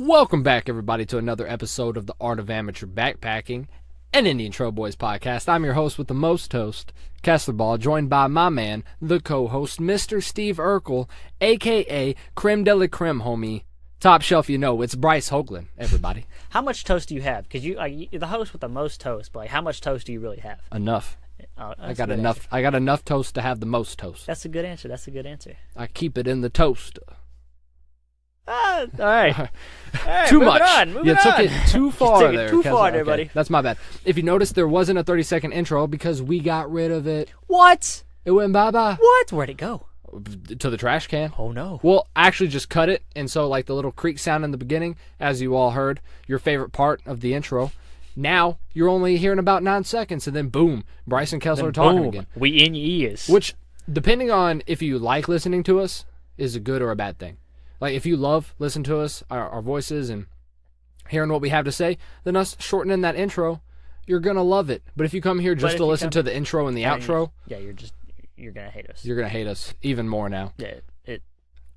Welcome back, everybody, to another episode of the Art of Amateur Backpacking, an Indian Trail Boys podcast. I'm your host with the most toast, Kessler Ball, joined by my man, the co-host, Mr. Steve Urkel, a.k.a. Creme de la Creme, homie. Top shelf, you know, it's Bryce Hoagland, everybody. How much toast do you have? Because you're the host with the most toast, but how much toast do you really have? Enough. I got enough. Answer. I got enough toast to have the most toast. That's a good answer. That's a good answer. I keep it in the toast. All right. Too much. Moving Took on. it too far took it there. too Kessler. far there, Okay, buddy. That's my bad. If you notice, there wasn't a 30-second intro because we got rid of it. What? It went bye-bye. What? Where'd it go? To the trash can. Oh, no. Well, actually just cut it, and so like the little creak sound in the beginning, as you all heard, your favorite part of the intro, now you're only hearing about 9 seconds, and then boom, Bryce and Kessler are talking again. We in your ears. Which, depending on if you like listening to us, is a good or a bad thing. Like, if you love listening to us, our voices, and hearing what we have to say, then us shortening that intro, you're going to love it. But if you come here just to listen to the intro and the outro... Yeah, you're going to hate us. You're going to hate us even more now. Yeah,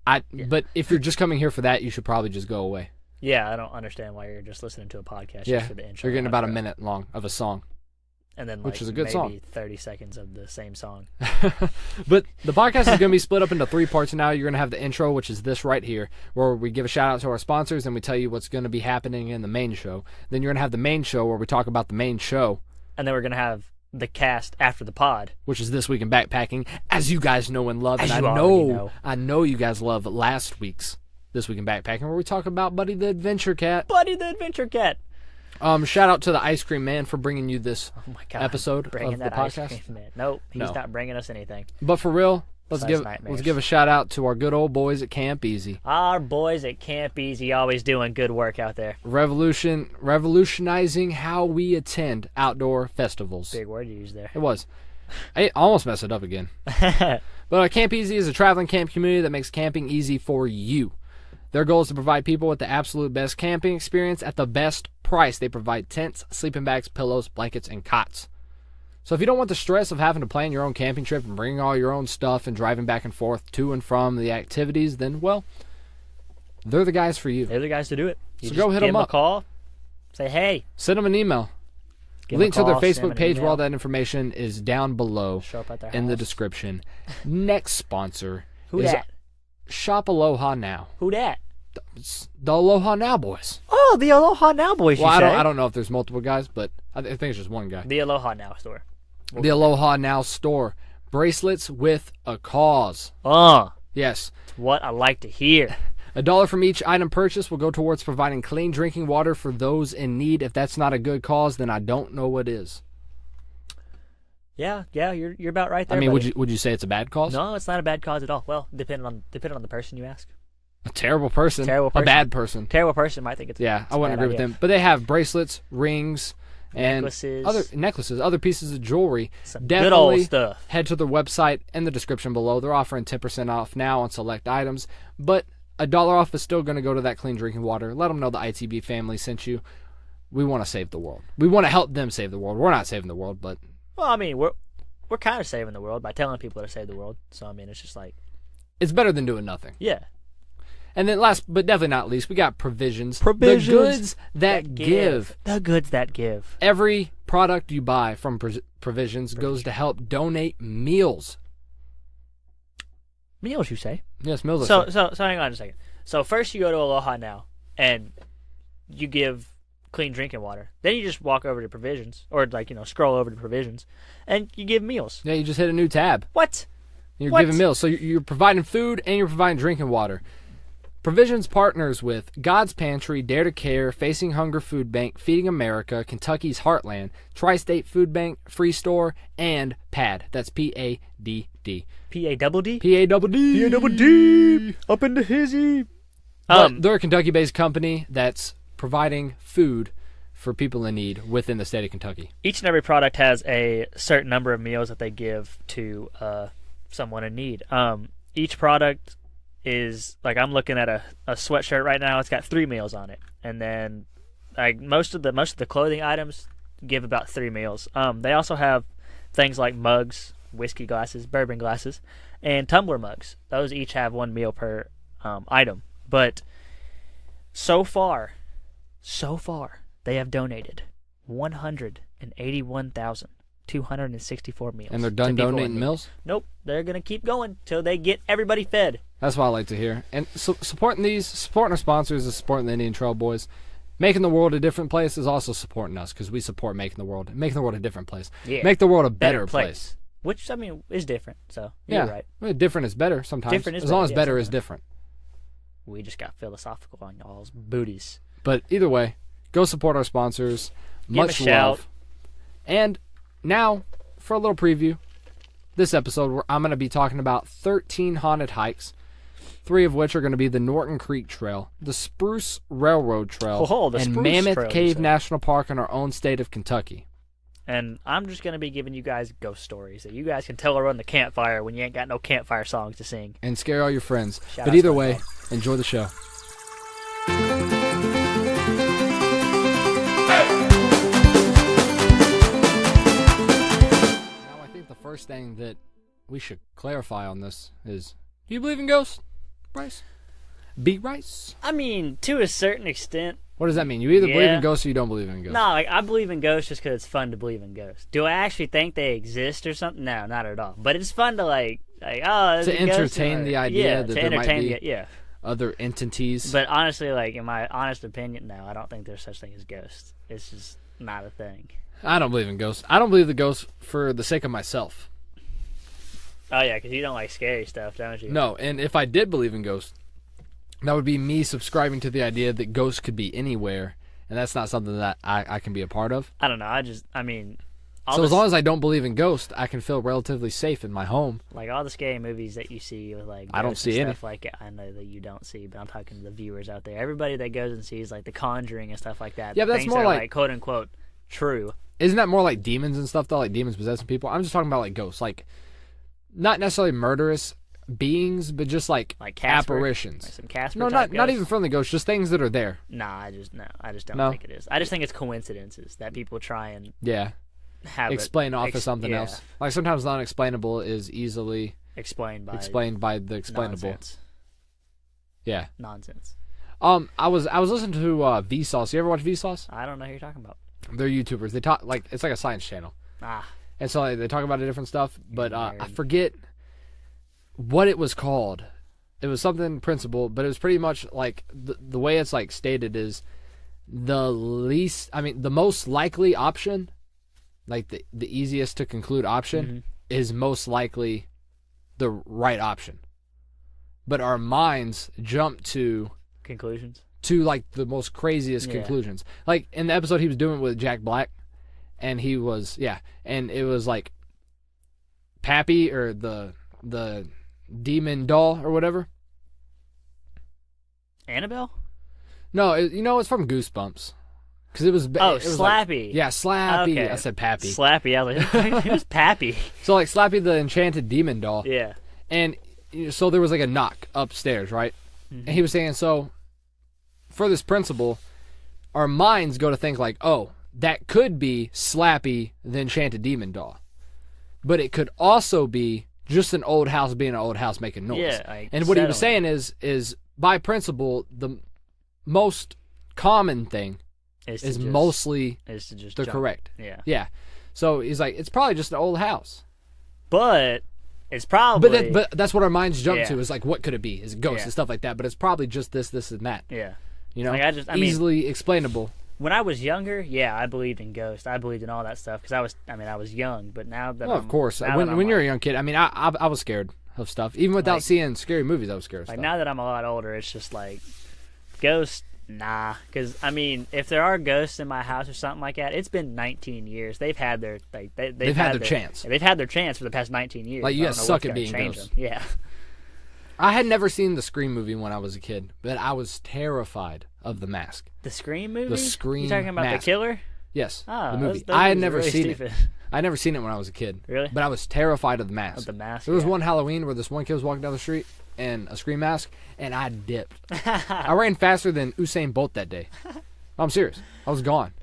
But if you're just coming here for that, you should probably just go away. Yeah, I don't understand why you're just listening to a podcast Yeah, just for the intro. you're getting about a minute long of a song. And then, which is a good song. maybe 30 seconds of the same song. But the podcast is going to be split up into 3 parts now. You're going to have the intro, which is this right here, where we give a shout out to our sponsors and we tell you what's going to be happening in the main show. Then you're going to have the main show where we talk about the main show. And then we're going to have the cast after the pod, which is This Week in Backpacking, as you guys know and love. As and you I know you guys love last week's This Week in Backpacking, where we talk about Buddy the Adventure Cat. Buddy the Adventure Cat. Shout out to the Ice Cream Man for bringing you this episode bringing of that the podcast. Ice Cream Man. Nope, he's not bringing us anything. But for real, let's give a shout out to our good old boys at Camp Easy. Our boys at Camp Easy always doing good work out there. Revolutionizing how we attend outdoor festivals. Big word you used there. It was. I almost messed it up again. But Camp Easy is a traveling camp community that makes camping easy for you. Their goal is to provide people with the absolute best camping experience at the best price. They provide tents, sleeping bags, pillows, blankets, and cots. So if you don't want the stress of having to plan your own camping trip and bringing all your own stuff and driving back and forth to and from the activities, then, well, they're the guys for you. They're the guys to do it. So go hit them up. Give them a call. Say, hey. Send them an email. Link to their Facebook page where all that information is down below in the description. Next sponsor is Shop Aloha Now. Who dat? The Aloha Now boys. Oh, the Aloha Now boys. Well, I don't know if there's multiple guys, but I think it's just one guy. The Aloha Now store. The Aloha Now store. Bracelets with a cause. Yes. It's what I like to hear. $1 from each item purchased will go towards providing clean drinking water for those in need. If that's not a good cause, then I don't know what is. Yeah, you're about right there. I mean, buddy. would you say it's a bad cause? No, it's not a bad cause at all. Well, depending on the person you ask. A terrible person. A bad person. Terrible person might think it's I wouldn't agree with them. But they have bracelets, rings, and necklaces, other pieces of jewelry. Some Definitely good old stuff. Head to their website in the description below. They're offering 10% off now on select items, but $1 off is still going to go to that clean drinking water. Let them know the ITB family sent you. We want to save the world. We want to help them save the world. We're not saving the world, but well, I mean, we're kind of saving the world by telling people to save the world. So I mean, it's just like it's better than doing nothing. Yeah. And then last but definitely not least, we got Provisions. The goods that give. The goods that give. Every product you buy from Provisions goes to help donate meals. Meals, you say? Yes, meals. So hang on a second. So first you go to Aloha Now and you give clean drinking water. Then you just walk over to Provisions or scroll over to Provisions and you give meals. Yeah, you just hit a new tab. What? You're giving meals. So you're providing food and you're providing drinking water. Provisions partners with God's Pantry, Dare to Care, Facing Hunger Food Bank, Feeding America, Kentucky's Heartland, Tri-State Food Bank, Free Store, and PAD. That's P-A-D-D. P-A-double-D? P-A-double-D. P-A-double-D. Up in the hizzy. They're a Kentucky-based company that's providing food for people in need within the state of Kentucky. Each and every product has a certain number of meals that they give to someone in need. Each product is like I'm looking at a sweatshirt right now. It's got 3 meals on it, and then like most of the clothing items give about 3 meals. They also have things like mugs, whiskey glasses, bourbon glasses, and tumbler mugs. Those each have 1 meal per item. But So far, they have donated 181,264 meals. And they're done donating meals? Nope. They're going to keep going till they get everybody fed. That's what I like to hear. And supporting our sponsors is supporting the Indian Trail Boys. Making the world a different place is also supporting us because we support making the world a different place. Yeah. Make the world a better place. Which, I mean, is different. So, you're right. Well, different is better sometimes. Different is as long better, as better is different. We just got philosophical on y'all's booties. But either way, go support our sponsors. Much Give 'em a love. shout. And now, for a little preview, this episode where I'm going to be talking about 13 haunted hikes, 3 of which are going to be the Norton Creek Trail, the Spruce Railroad Trail, The and Spruce Mammoth Trail, Cave National Park in our own state of Kentucky. And I'm just going to be giving you guys ghost stories that you guys can tell around the campfire when you ain't got no campfire songs to sing. And scare all your friends. Shout but out either to my way, dog. enjoy the show. Now, I think the first thing that we should clarify on this is, do you believe in ghosts, Bryce? B. Rice? I mean, to a certain extent. What does that mean? You either believe Yeah. in ghosts or you don't believe in ghosts. No, like, I believe in ghosts just because it's fun to believe in ghosts. Do I actually think they exist or something? No, not at all. But it's fun to to entertain the idea that there might be other entities. But honestly, like, in my honest opinion, no, I don't think there's such thing as ghosts. It's just not a thing. I don't believe in ghosts. I don't believe the ghosts for the sake of myself. Oh yeah, because you don't like scary stuff, don't you? No, and if I did believe in ghosts, that would be me subscribing to the idea that ghosts could be anywhere, and that's not something that I can be a part of. I don't know. As long as I don't believe in ghosts, I can feel relatively safe in my home. Like all the scary movies that you see with like I don't ghosts and see any. stuff like I know that you don't see, but I'm talking to the viewers out there. Everybody that goes and sees like The Conjuring and stuff like that. Yeah, but that's things more that are, like quote unquote true. Isn't that more like demons and stuff though? Like demons possessing people? I'm just talking about like ghosts. Like not necessarily murderous beings, but just like Casper, apparitions. like some Casper. No, type not ghosts. even friendly ghosts, just things that are there. Nah, I just don't No? think it is. I just think it's coincidences that people try and Yeah. have Explain off of something yeah, else. Like sometimes the unexplainable is easily explained by the explainable. nonsense. Yeah. Nonsense. I was listening to Vsauce. You ever watch Vsauce? I don't know who you're talking about. They're YouTubers. They talk like it's like a science channel. And so like, they talk about different stuff, but I forget what it was called. It was something principle, but it was pretty much like the way it's like stated is the most likely option, like the easiest to conclude option is most likely the right option. But our minds jump to conclusions. To like the most craziest conclusions. Like in the episode he was doing with Jack Black, and he was and it was like Pappy or the demon doll or whatever. Annabelle? No, it's from Goosebumps. Because it was Slappy. Like, Slappy. Okay. I said Pappy. Slappy. I was like, who's Pappy? So like Slappy the enchanted demon doll. Yeah. And so there was like a knock upstairs, right? And he was saying, so for this principle, our minds go to think like, oh, that could be Slappy the enchanted demon doll. But it could also be just an old house being an old house making noise. Yeah, and what he was saying is by principle, the most common thing is mostly the correct. Yeah. Yeah. So he's like, it's probably just an old house. But it's probably... But that's what our minds jump to is like, what could it be? Is it ghosts and stuff like that? But it's probably just this, and that. Yeah. You know? Like easily explainable. When I was younger, I believed in ghosts. I believed in all that stuff because I was young. But now that of course. When you're a young kid, I was scared of stuff. Even without seeing scary movies, I was scared of stuff. Now that I'm a lot older, it's just like, ghosts, nah. Because, if there are ghosts in my house or something like that, it's been 19 years. They've had their they've had their chance. They've had their chance for the past 19 years. Like, you guys suck at being ghosts. Yeah. I had never seen the Scream movie when I was a kid, but I was terrified of The Mask. The Scream movie? The Scream You talking about Mask. The Killer? Yes, Oh, the movie. those I had movies are never really seen stupid. it. I had never seen it when I was a kid. Really? But I was terrified of The Mask. Of The Mask, There was one Halloween where this one kid was walking down the street in a Scream mask, and I dipped. I ran faster than Usain Bolt that day. I'm serious. I was gone.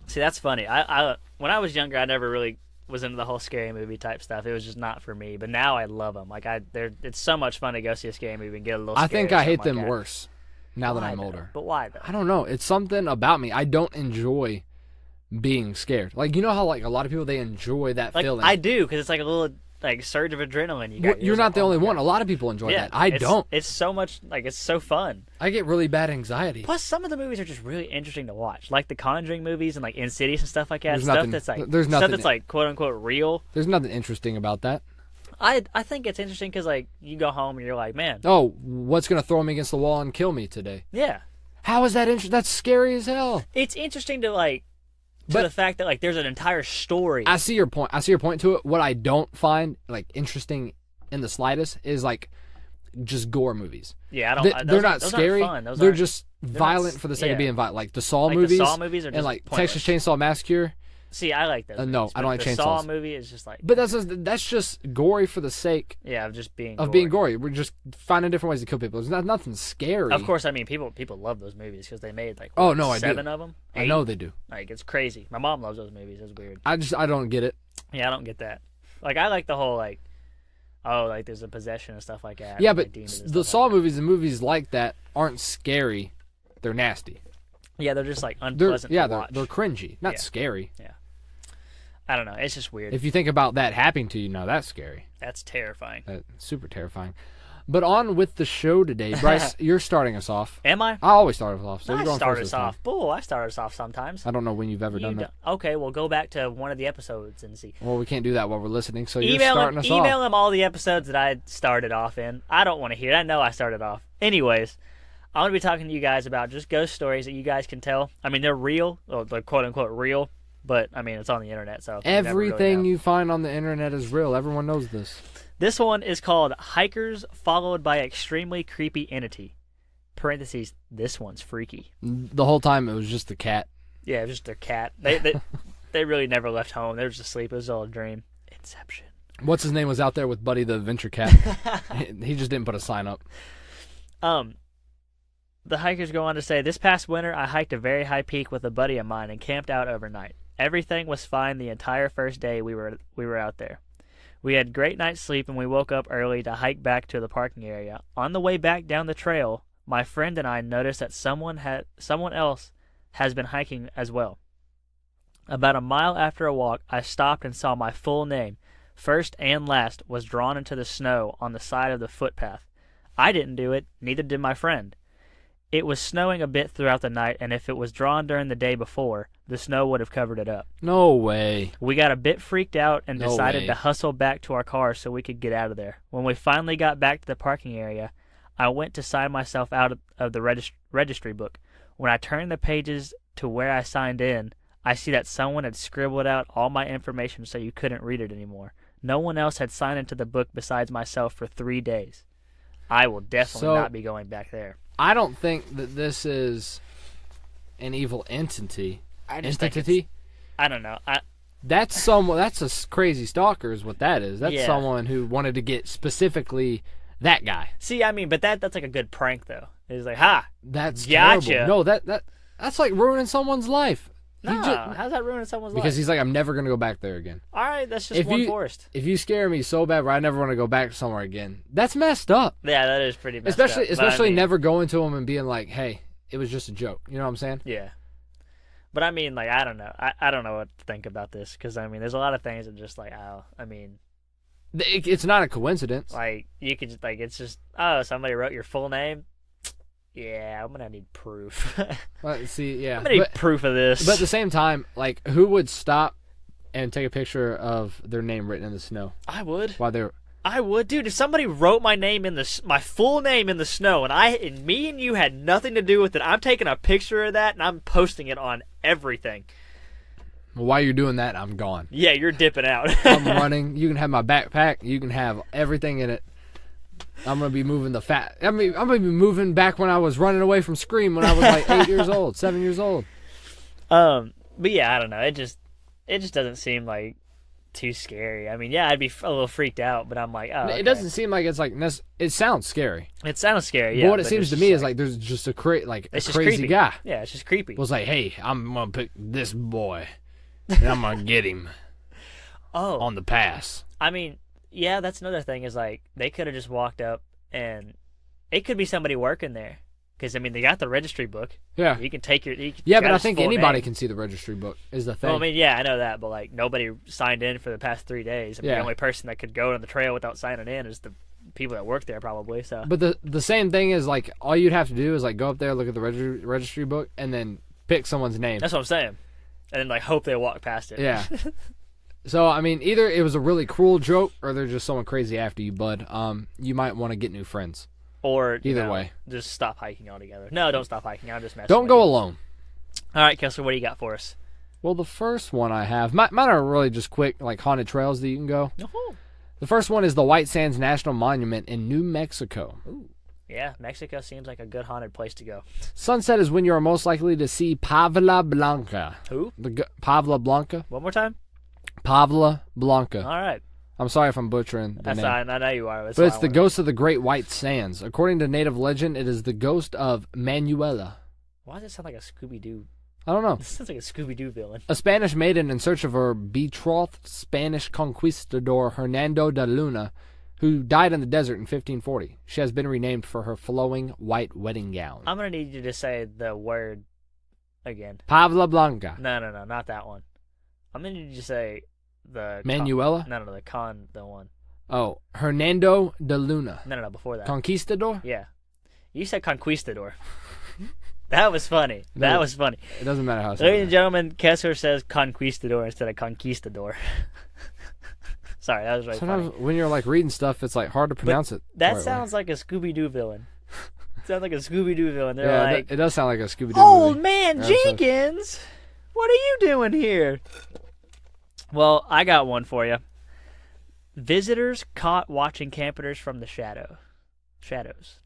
See, that's funny. I when I was younger, I never really was into the whole scary movie type stuff. It was just not for me. But now I love them. Like it's so much fun to go see a scary movie and get a little. I scared think or I hate something them like that. worse now that Why, I'm though? older. But why though? I don't know. It's something about me. I don't enjoy being scared. Like, you know how like a lot of people, they enjoy that Like feeling. I do, because it's like a little like surge of adrenaline. You Well, got. you're not the oh only my one. God. A lot of people enjoy Yeah, that. I don't. It's so much like it's so fun. I get really bad anxiety. Plus, some of the movies are just really interesting to watch, like the Conjuring movies and like Insidious and stuff like that. There's Stuff nothing- that's like there's stuff nothing- that's like quote unquote real. There's nothing interesting about that. I think it's interesting because like you go home and you're like, man, Oh, what's gonna throw me against the wall and kill me today? yeah, How is that interesting? That's scary as hell. it's interesting to like to But- the fact that like there's an entire story. I see your point. I see your point to it. What I don't find like interesting in the slightest is like just gore movies. Yeah, I don't. They're not those scary. Aren't fun. Those They're aren't- just not violent s- for the sake of yeah. being violent. Like the Saw like movies the Saw movies are just and like pointless. Texas Chainsaw Massacre. See, I like those. No, movies, I don't but like the Saw chainsaws. movie is just like But that's just gory for the sake yeah, of just being of being gory. We're just finding different ways to kill people. There's nothing scary. Of course, I mean people love those movies because they made like Oh, no, I do. 7 of them. I know they do. Like it's crazy. My mom loves those movies. It's weird. I don't get it. Yeah, I don't get that. Like I like the whole like, oh, like there's a possession and stuff like that. Yeah, and, but like, demons and the stuff Saw like movies and movies like that aren't scary. They're nasty. that. Yeah, they're just like They're unpleasant to watch. they're cringy, not Yeah. scary. I don't know. It's just weird. If you think about that happening to you, now that's scary. That's terrifying. That's super terrifying. But on with the show today, Bryce. You're starting us off. Am I? I always start us off. So I you're going start first us this time. off. Bull, I start us off sometimes. I don't know when you've ever done You that. don't- Okay, well, go back to one of the episodes and see. Well, we can't do that while we're listening. So you're Email starting him, us email off. him all the episodes that I started off in. I don't want to hear it. I know I started off. Anyways, I'm going to be talking to you guys about just ghost stories that you guys can tell. I mean, they're real, or they're quote-unquote real, but, I mean, it's on the internet, so you never really Everything know. you find on the internet is real. Everyone knows this. This one is called Hikers Followed by Extremely Creepy Entity. Parentheses, this one's freaky. The whole time it was just the cat. Yeah, it was just their cat. They really never left home. They were just asleep. It was all a dream. Inception. What's his name was out there with Buddy the adventure cat. He just didn't put a sign up. The hikers go on to say, this past winter, I hiked a very high peak with a buddy of mine and camped out overnight. Everything was fine the entire first day we were out there. We had great night's sleep and we woke up early to hike back to the parking area. On the way back down the trail, my friend and I noticed that someone else has been hiking as well. About a mile after a walk, I stopped and saw my full name, first and last, was drawn into the snow on the side of the footpath. I didn't do it, neither did my friend. It was snowing a bit throughout the night, and if it was drawn during the day before, the snow would have covered it up. No way. We got a bit freaked out and No decided way. to hustle back to our car so we could get out of there. When we finally got back to the parking area, I went to sign myself out of the registry book. When I turned the pages to where I signed in, I see that someone had scribbled out all my information so you couldn't read it anymore. No one else had signed into the book besides myself for 3 days. I will definitely not be going back there. I don't think that this is an evil entity. I just think Entity? I don't know. That's someone. That's a crazy stalker, is what that is. That's Yeah. someone who wanted to get specifically that guy. See, I mean, but that's like a good prank though. It's like, ha, That's Gotcha. terrible. No, that's like ruining someone's life. He no, just- how's that ruining someone's because life? he's like, I'm never gonna go back there again. All right, that's just If one you- forest. If you scare me so bad where I never want to go back somewhere again, that's messed up. Yeah, that is pretty messed Especially up. But I mean, never going to him and being like, hey, it was just a joke. You know what I'm saying? Yeah. But I mean, like, I don't know. I don't know what to think about this because, I mean, there's a lot of things that just like, oh, I mean, It's not a coincidence. like, you could just, like, it's just, oh, somebody wrote your full name? Yeah, I'm going to need proof. See, yeah. I'm going to need proof of this. But at the same time, like, who would stop and take a picture of their name written in the snow I would. while they're... I would, dude. If somebody wrote my name in my full name in the snow, and me and you had nothing to do with it, I'm taking a picture of that and I'm posting it on everything. While you're doing that, I'm gone. Yeah, you're dipping out. I'm running. You can have my backpack. You can have everything in it. I'm gonna be moving I'm gonna be moving back when I was running away from Scream when I was like 8 years old, 7 years old. But yeah, I don't know. It just doesn't seem like too scary. I mean, yeah, I'd be a little freaked out, but I'm like, oh, okay. It doesn't seem like it's like it sounds scary. It sounds scary, yeah. But what it seems it's to just me is like there's just a it's just crazy creepy. guy Yeah, it's just creepy. was like, hey, I'm gonna pick this boy and I'm gonna get him Oh, on the pass. I mean, yeah, that's another thing is like they could have just walked up and it could be somebody working there. Because, I mean, they got the registry book. Yeah. You can take your... Yeah, but I think anybody can see the registry book is the thing. Well, I mean, yeah, I know that, but, like, nobody signed in for the past 3 days. I mean, Yeah. The only person that could go on the trail without signing in is the people that work there, probably, so... But the same thing is, like, all you'd have to do is, like, go up there, look at the registry book, and then pick someone's name. That's what I'm saying. And then, like, hope they walk past it. Yeah. So, I mean, either it was a really cruel joke or there's just someone crazy after you, bud. You might want to get new friends. Or, either way. Just stop hiking altogether. No, don't stop hiking. I'm just messing Don't with go you. alone. All right, Kessler, what do you got for us? Well, the first one I have, mine are really just quick, like, haunted trails that you can go. Oh. The first one is the White Sands National Monument in New Mexico. Ooh. Yeah, Mexico seems like a good haunted place to go. Sunset is when you are most likely to see Pavla Blanca. Who? Pavla Blanca? One more time? Pavla Blanca. All right. I'm sorry if I'm butchering the That's name. not, I know you are. But it's the ghost of the Great White Sands. According to native legend, it is the ghost of Manuela. Why does it sound like a Scooby-Doo? I don't know. This sounds like a Scooby-Doo villain. A Spanish maiden in search of her betrothed Spanish conquistador Hernando de Luna, who died in the desert in 1540. She has been renamed for her flowing white wedding gown. I'm going to need you to say the word again. Pavla Blanca. No, not that one. I'm going to need you to say the... Manuela? The one. Oh, Hernando de Luna. No, before that. Conquistador? Yeah. You said conquistador. That was funny. No, That was funny. It doesn't matter how I say Ladies it. and gentlemen, Kessler says conquistador instead of conquistador. Sorry, that was really Sometimes funny. when you're like reading stuff, it's like hard to pronounce it. That the right sounds like a Scooby-Doo villain. Sounds like a Scooby-Doo villain. way. They're Yeah, like, it does sound like a Scooby-Doo Old movie. man Yeah, so- Jenkins, what are you doing here? Well, I got one for you. Visitors caught watching campers from the shadows. Shadows.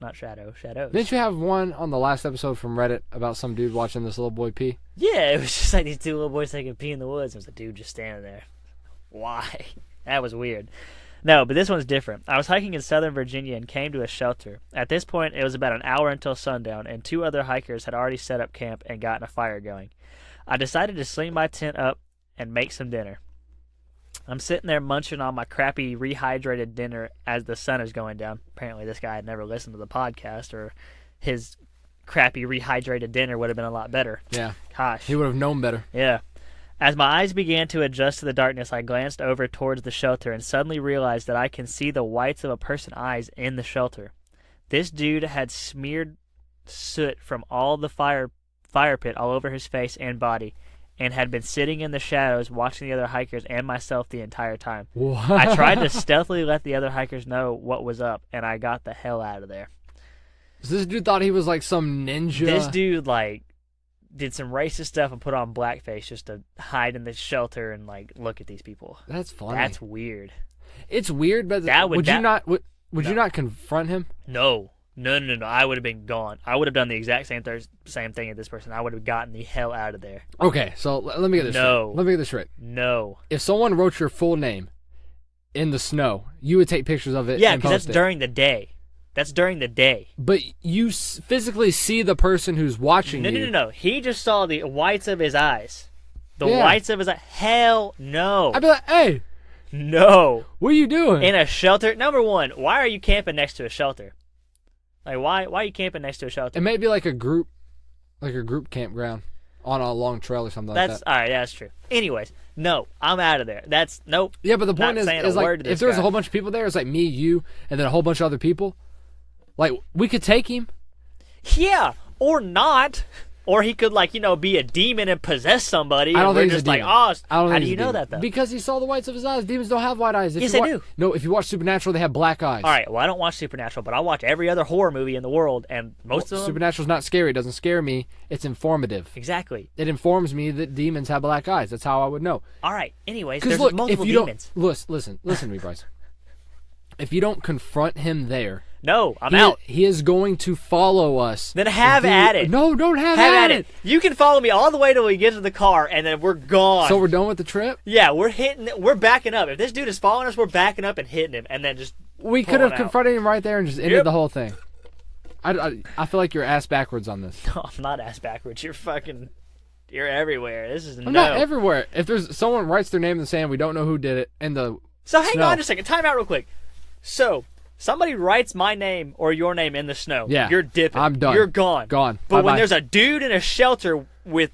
Didn't you have one on the last episode from Reddit about some dude watching this little boy pee? Yeah, it was just like these two little boys taking a pee in the woods. There was a dude just standing there. Why? That was weird. No, but this one's different. I was hiking in southern Virginia and came to a shelter. At this point, it was about an hour until sundown, and 2 other hikers had already set up camp and gotten a fire going. I decided to sling my tent up and make some dinner. I'm sitting there munching on my crappy rehydrated dinner as the sun is going down. Apparently this guy had never listened to the podcast, or his crappy rehydrated dinner would have been a lot better. Yeah. Gosh. He would have known better. Yeah. As my eyes began to adjust to the darkness, I glanced over towards the shelter and suddenly realized that I can see the whites of a person's eyes in the shelter. This dude had smeared soot from all the fire pit all over his face and body, and had been sitting in the shadows watching the other hikers and myself the entire time. What? I tried to stealthily let the other hikers know what was up, and I got the hell out of there. So this dude thought he was like some ninja. This dude, like, did some racist stuff and put on blackface just to hide in the shelter and, like, look at these people. That's funny. That's weird. It's weird, but would you not confront him? No. I would have been gone. I would have done the exact same thing as this person. I would have gotten the hell out of there. Okay, so let me get this No. straight. Let me get this straight. No. If someone wrote your full name in the snow, you would take pictures of it Yeah, and because that's post it. during the day. That's during the day. But you physically see the person who's watching you. No. He just saw the whites of his eyes. The Yeah. whites of his eyes. Hell no. I'd be like, hey, No. what are you doing? In a shelter? Number one, why are you camping next to a shelter? Like, why are you camping next to a shelter? It may be like a group campground on a long trail or something like that. All right, that's true. Anyways, no, I'm out of there. Nope. Yeah, but the point Not saying is a like, word to if this there was a guy. whole bunch of people there, it's like me, you, and then a whole bunch of other people. Like, we could take him. Yeah, or not. Or he could, like, be a demon and possess somebody. I don't and we're think he's just a like, demon. oh, I don't how think do he's you a know demon. that, though? Because he saw the whites of his eyes. Demons don't have white eyes. Yes, they do. No, if you watch Supernatural, they have black eyes. All right, well, I don't watch Supernatural, but I watch every other horror movie in the world, and most of them... Supernatural's not scary. It doesn't scare me. It's informative. Exactly. It informs me that demons have black eyes. That's how I would know. All right, anyways, Because there's look, multiple if you demons. don't listen to me, Bryce. If you don't confront him there, No, I'm out. He is going to follow us. Then have at it. No, don't have Have at at it. You can follow me all the way till we get to the car, and then we're gone. So we're done with the trip. Yeah, we're backing up. If this dude is following us, we're backing up and hitting him, and then just We could have pulling out. confronted him right there and just ended Yep. the whole thing. I feel like you're ass backwards on this. No, I'm not ass backwards. You're everywhere. This is I'm not everywhere. If there's someone writes their name in the sand, we don't know who did it, and So hang snow. on just a second. Time out real quick. So, Somebody writes my name or your name in the snow. Yeah. You're dipping. I'm done. You're gone. Gone. But Bye-bye. when there's a dude in a shelter with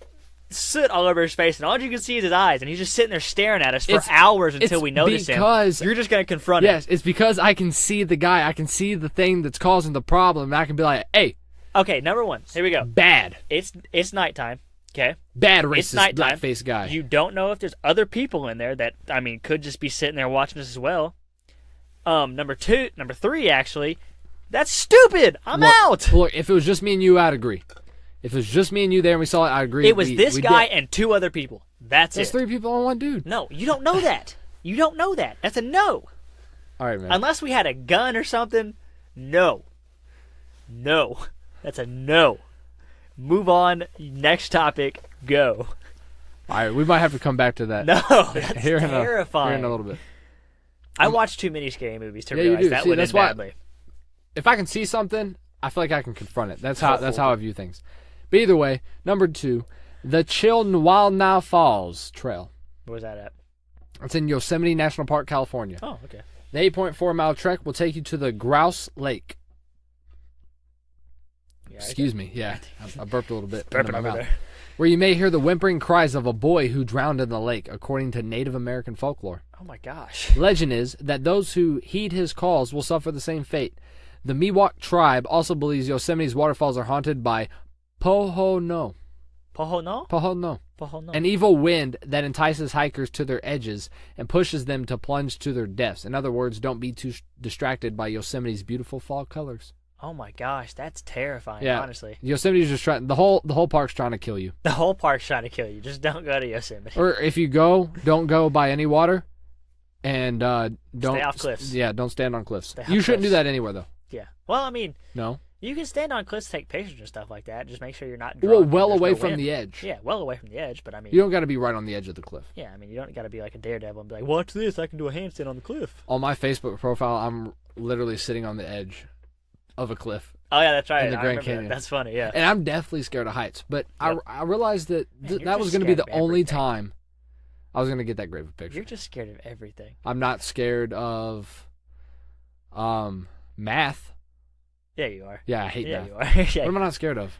soot all over his face and all you can see is his eyes and he's just sitting there staring at us for hours until we notice him, you're just going to confront him. Yes, it's because I can see the guy. I can see the thing that's causing the problem. And I can be like, hey. Okay, number one. Here we go. Bad. It's nighttime. Okay. Bad It's racist nighttime. blackface guy. You don't know if there's other people in there that, could just be sitting there watching us as well. Number three, actually, that's stupid. I'm out. Look, if it was just me and you, I'd agree. If it was just me and you there and we saw it, I'd agree. It was this guy and two other people. That's it. That's 3 people on one dude. No, you don't know that. You don't know that. That's a no. All right, man. Unless we had a gun or something, no. No. That's a no. Move on. Next topic. Go. All right, we might have to come back to that. No, that's terrifying. Here in a little bit. I watch too many scary movies to you realize do. that See, would that's end badly. If I can see something, I feel like I can confront it. That's how I view things. But either way, number 2, the Chilnwalna Falls Trail. Where's that at? It's in Yosemite National Park, California. Oh, okay. The 8.4-mile trek will take you to the Grouse Lake. Yeah, Excuse me. Yeah, I burped a little bit. Burping into my over mouth. there. Where you may hear the whimpering cries of a boy who drowned in the lake, according to Native American folklore. Oh my gosh. Legend is that those who heed his calls will suffer the same fate. The Miwok tribe also believes Yosemite's waterfalls are haunted by Pohono. Pohono? Pohono. Pohono. An evil wind that entices hikers to their edges and pushes them to plunge to their deaths. In other words, don't be too distracted by Yosemite's beautiful fall colors. Oh my gosh, that's terrifying, Yeah. honestly. Yosemite's just trying, the whole park's trying to kill you. The whole park's trying to kill you. Just don't go to Yosemite. Or if you go, don't go by any water, and don't stay off cliffs. Yeah, don't stand on cliffs. Stay off You shouldn't do cliffs. that anywhere though. Yeah. Well, No. you can stand on cliffs, take pictures and stuff like that. Just make sure you're not Well, drunk. well There's away no from wind. the edge. Yeah, well away from the edge, but You don't got to be right on the edge of the cliff. yeah, you don't got to be like a daredevil and be like, watch this, I can do a handstand on the cliff. On my Facebook profile, I'm literally sitting on the edge of a cliff. Oh, yeah, that's right. In the I Grand remember Canyon. that. That's funny, yeah. And I'm definitely scared of heights, but Yep. I realized that Man, you're that was just going to be scared the of only everything. time I was going to get that great of a picture. You're just scared of everything. I'm not scared of math. Yeah, you are. Yeah, I hate Yeah, math. you are. What am I not scared of?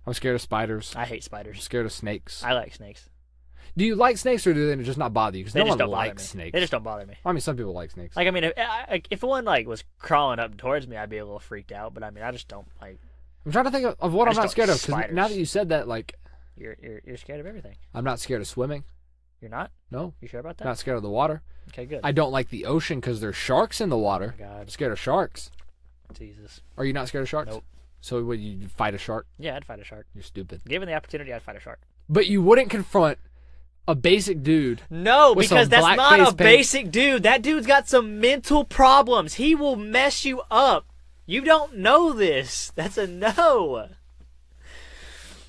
I'm scared of spiders. I hate I'm spiders. scared of snakes. I like snakes. Do you like snakes or do they just not bother you? Because They no just one don't bother likes me. snakes. They just don't bother me. I mean, some people like snakes. Like, if one was crawling up towards me, I'd be a little freaked out. But I just don't like. I'm trying to think of what I I'm just not don't- scared of. Because spiders. now that you said that, like, You're scared of everything. I'm not scared of swimming. You're not? No, You sure about that? not scared of the water. Okay, good. I don't like the ocean because there's sharks in the water. Oh my I'm God, scared of sharks. Jesus. Are you not scared of sharks? Nope. So would you fight a shark? Yeah, I'd fight a shark. You're stupid. Given the opportunity, I'd fight a shark. But you wouldn't confront a basic dude. No, with because some that's black not face a paint. basic dude. That dude's got some mental problems. He will mess you up. You don't know this. That's a no.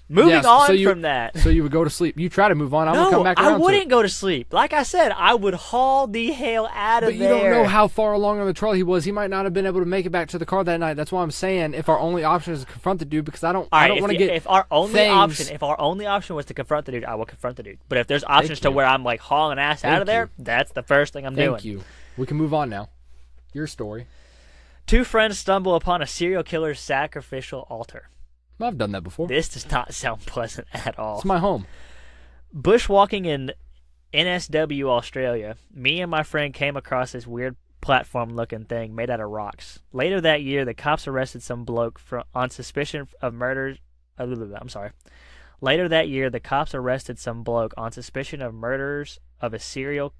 Moving Yes, on so you- from that. So you would go to sleep. You try to move on. I'm gonna come No, back I around to wouldn't it. go to sleep. Like I said, I would haul the hell out of But you there. don't know how far along on the trail he was. He might not have been able to make it back to the car that night. That's why I'm saying if our only option is to confront the dude, because I don't want to get. If our only things- option was to confront the dude, I will confront the dude. But if there's options to you. where I'm like hauling ass out Thank of there, you. that's the first thing I'm doing. Thank you. We can move on now. Your story. Two friends stumble upon a serial killer's sacrificial altar. I've done that before. This does not sound pleasant at all. It's my home. Bushwalking in NSW, Australia, me and my friend came across this weird platform-looking thing made out of rocks. Later that year, the cops arrested some bloke on suspicion of murders. Later that year, the cops arrested some bloke on suspicion of murders of a serial.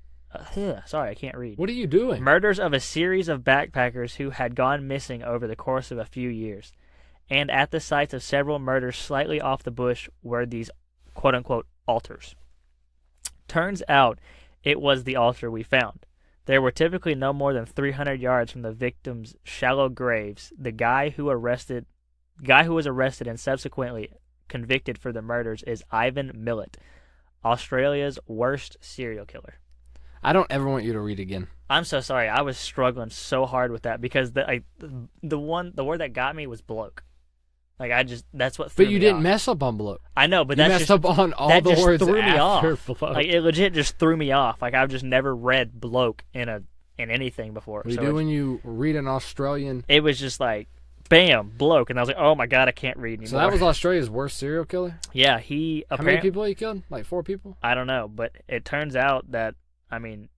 Sorry, I can't read. What are you doing? Murders of a series of backpackers who had gone missing over the course of a few years. And at the sites of several murders slightly off the bush were these quote-unquote altars. Turns out it was the altar we found. There were typically no more than 300 yards from the victims' shallow graves. The guy who was arrested and subsequently convicted for the murders is Ivan Millet, Australia's worst serial killer. I don't ever want you to read again. I'm so sorry. I was struggling so hard with that because the word that got me was bloke. That's what threw But me you didn't off. mess up on bloke. I know, but You that's messed just up on all that the just words threw me after off. bloke. Like it legit just threw me off. Like I've just never read bloke in a in anything before. What do you do when you read an Australian? It was just like, bam, bloke, and I was like, oh my god, I can't read anymore. So that was Australia's worst serial killer? Yeah, he How many people he killed? Like 4 people? I don't know, but it turns out that, I mean...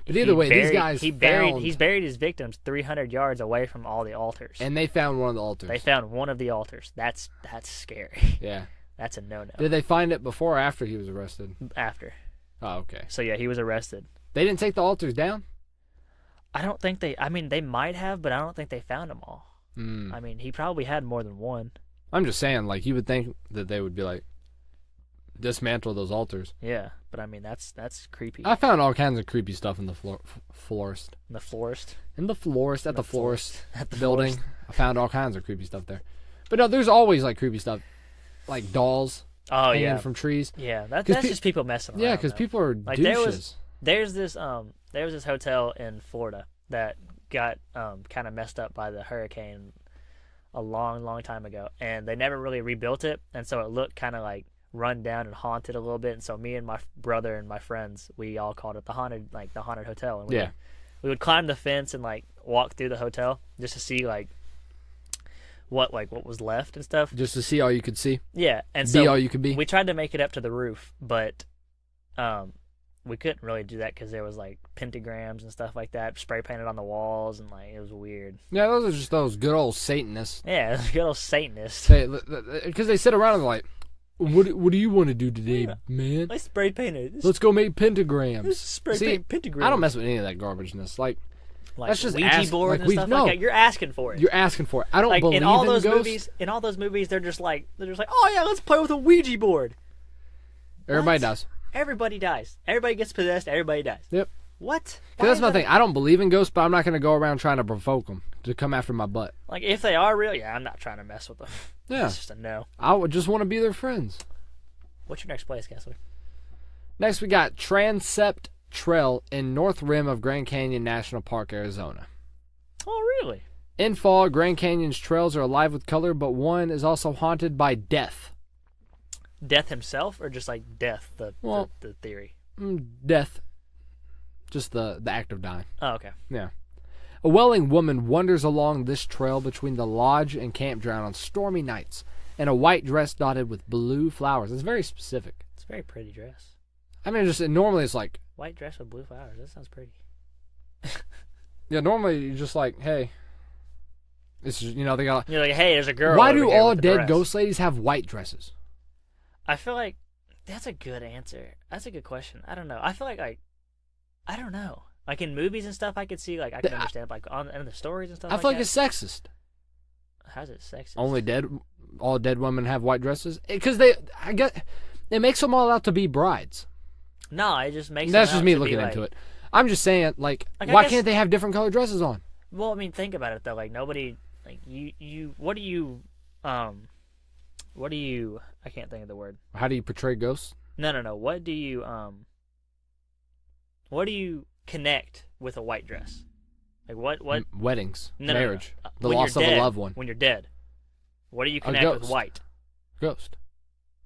But either way, these guys he's buried his victims 300 yards away from all the altars. And they found one of the altars. They found one of the altars. That's scary. Yeah. That's a no-no. Did they find it before or after he was arrested? After. Oh, okay. So yeah, he was arrested. They didn't take the altars down? I don't think they... I mean, they might have, but I don't think they found them all. I mean, he probably had more than one. I'm just saying, like, you would think that they would be like, dismantle those altars. Yeah, but I mean, that's creepy. I found all kinds of creepy stuff in the florist. In the florist? In the florist, at the florist at the building. florist. I found all kinds of creepy stuff there. But no, there's always, like, creepy stuff. Like dolls hanging from trees. Yeah, that's just people messing around. Yeah, because people are like, douches. There's this hotel in Florida that got kind of messed up by the hurricane a long time ago, and they never really rebuilt it, and so it looked kind of like run down and haunted a little bit. And so me and my brother and my friends, we all called it the haunted hotel. And we would climb the fence and like walk through the hotel just to see like what was left and stuff. Just to see all you could see. Yeah, and be all you could be. We tried to make it up to the roof, but we couldn't really do that because there was like pentagrams and stuff like that spray painted on the walls, and like it was weird. Yeah, those are just those good old Satanists. Yeah, good old Satanists. Because they sit around and they're like, what do you want to do today, man? Let's spray paint it. Let's go make pentagrams. Let's spray paint pentagrams. I don't mess with any of that garbageness. Like that's just Ouija board and stuff like that. You're asking for it. You're asking for it. I don't like, believe in all those ghosts. movies. In all those movies, they're just like, oh yeah, let's play with a Ouija board. Everybody does. Everybody dies. Everybody gets possessed. Everybody dies. Yep. What? Because that's my thing. I don't believe in ghosts, but I'm not going to go around trying to provoke them to come after my butt. Like, if they are real, I'm not trying to mess with them. Yeah. It's just a no. I would just want to be their friends. What's your next place, Kessler? Next, we got Transept Trail in North Rim of Grand Canyon National Park, Arizona. Oh, really? In fall, Grand Canyon's trails are alive with color, but one is also haunted by death. Death himself, or just like death, the theory? Death. Just the act of dying. Oh, okay. Yeah. A wailing woman wanders along this trail between the lodge and campground on stormy nights in a white dress dotted with blue flowers. It's very specific. It's a very pretty dress. I mean, normally it's like... White dress with blue flowers. That sounds pretty. Yeah, normally you're just like, hey... It's just, they got... You're like, hey, there's a girl Why over do here all with the dead dress. ghost ladies have white dresses? I feel like that's a good answer. That's a good question. I don't know. I feel like I don't know. Like in movies and stuff, I could see, like, I can understand, like, in the stories and stuff I like feel that. like it's sexist. How's it sexist? All dead women have white dresses? Because it makes them all out to be brides. No, it just makes That's them just out me to looking be, into like, it. I'm just saying, like why can't they have different colored dresses on? Well, I mean, think about it, though. Like, nobody, like, what do you, I can't think of the word. How do you portray ghosts? No. What do you connect with a white dress? Like, what? Weddings, No. marriage, the when loss you're of dead, a loved one. When you're dead, what do you connect with white? Ghost.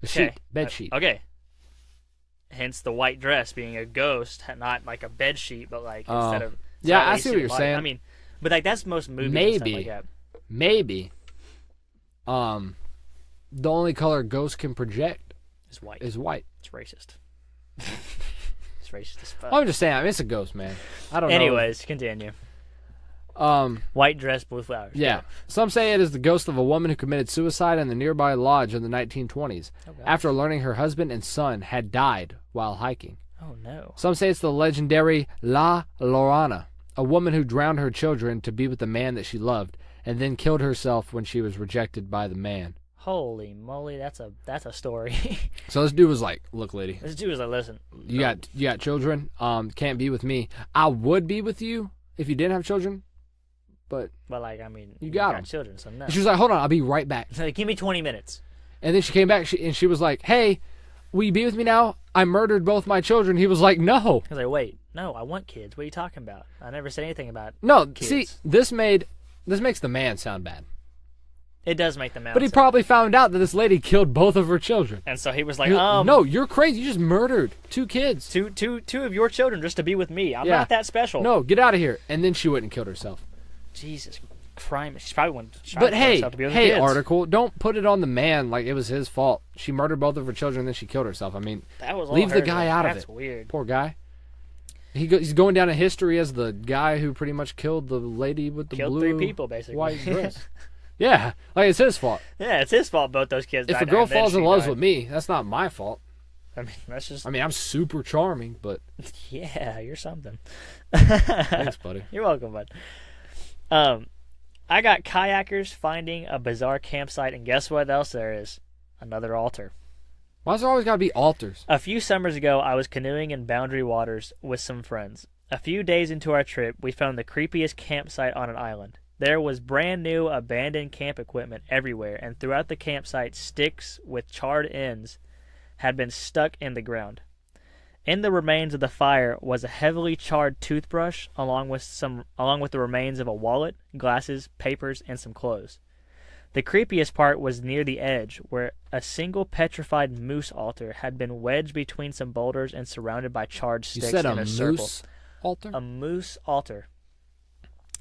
The Okay. sheet, bed sheet. Okay. Hence the white dress being a ghost, not like a bed sheet, but like instead of... Yeah, I see what you're saying. I mean, but like that's most movies and stuff like that. Maybe. The only color ghosts can project is white. It's racist. It's racist as fuck. I'm just saying, it's a ghost, man. I don't know. Anyways, continue. White dress, blue flowers. Yeah. Some say it is the ghost of a woman who committed suicide in the nearby lodge in the 1920s after learning her husband and son had died while hiking. Oh, no. Some say it's the legendary La Llorona, a woman who drowned her children to be with the man that she loved and then killed herself when she was rejected by the man. Holy moly, that's a story. So this dude was like, look, lady. This dude was like, listen. You got children, can't be with me. I would be with you if you didn't have children. But like, I mean, you got them. children, so no. And she was like, hold on, I'll be right back. Like, give me 20 minutes. And then she came back and she was like, hey, will you be with me now? I murdered both my children. He was like, no. I was like, wait, no, I want kids. What are you talking about? I never said anything about No, kids. see, this makes the man sound bad. It does make them mad. But he probably found out that this lady killed both of her children. And so he was like, no, you're crazy. You just murdered 2 kids. Two of your children just to be with me. I'm not that special. No, get out of here. And then she went and killed herself. Jesus Christ. She probably went to But hey, herself to be with kids. article, don't put it on the man like it was his fault. She murdered both of her children and then she killed herself. I mean, that was leave the guy out of it. That's weird. Poor guy. He's going down in history as the guy who pretty much killed the lady with the killed blue, 3 people, basically. white dress. Yeah, like it's his fault. Yeah, it's his fault both those kids died. If a girl falls in love with me, that's not my fault. I mean, that's just... I mean, I'm super charming, but... Yeah, you're something. Thanks, buddy. You're welcome, bud. I got kayakers finding a bizarre campsite, and guess what else there is? Another altar. Why's there always got to be altars? A few summers ago, I was canoeing in Boundary Waters with some friends. A few days into our trip, we found the creepiest campsite on an island. There was brand new abandoned camp equipment everywhere, and throughout the campsite, sticks with charred ends had been stuck in the ground. In the remains of the fire was a heavily charred toothbrush, along with the remains of a wallet, glasses, papers, and some clothes. The creepiest part was near the edge, where a single petrified moose altar had been wedged between some boulders and surrounded by charred sticks in a circle. Moose altar? A moose altar.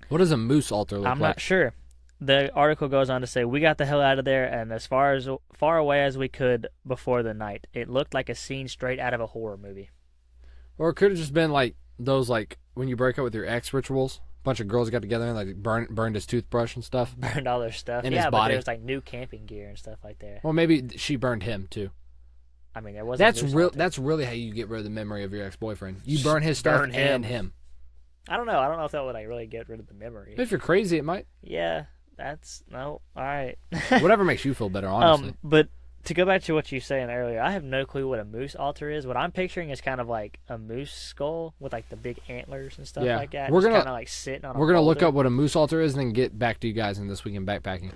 What does a moose altar look like? I'm not sure. The article goes on to say, we got the hell out of there and as far away as we could before the night. It looked like a scene straight out of a horror movie. Or it could have just been like those, like when you break up with your ex rituals. A bunch of girls got together and like burned his toothbrush and stuff. Burned all their stuff. In his his but body. there's like new camping gear and stuff like that. Well, maybe she burned him too. I mean, there wasn't. That's really how you get rid of the memory of your ex-boyfriend. You burn his stuff and him. I don't know. I don't know if that would like really get rid of the memory. If you're crazy, it might. Yeah, that's no. All right. Whatever makes you feel better, honestly. But to go back to what you were saying earlier, I have no clue what a moose altar is. What I'm picturing is kind of like a moose skull with like the big antlers and stuff like that. We're gonna kind of like sitting on. We're gonna look up what a moose altar is and then get back to you guys in This Week in Backpacking.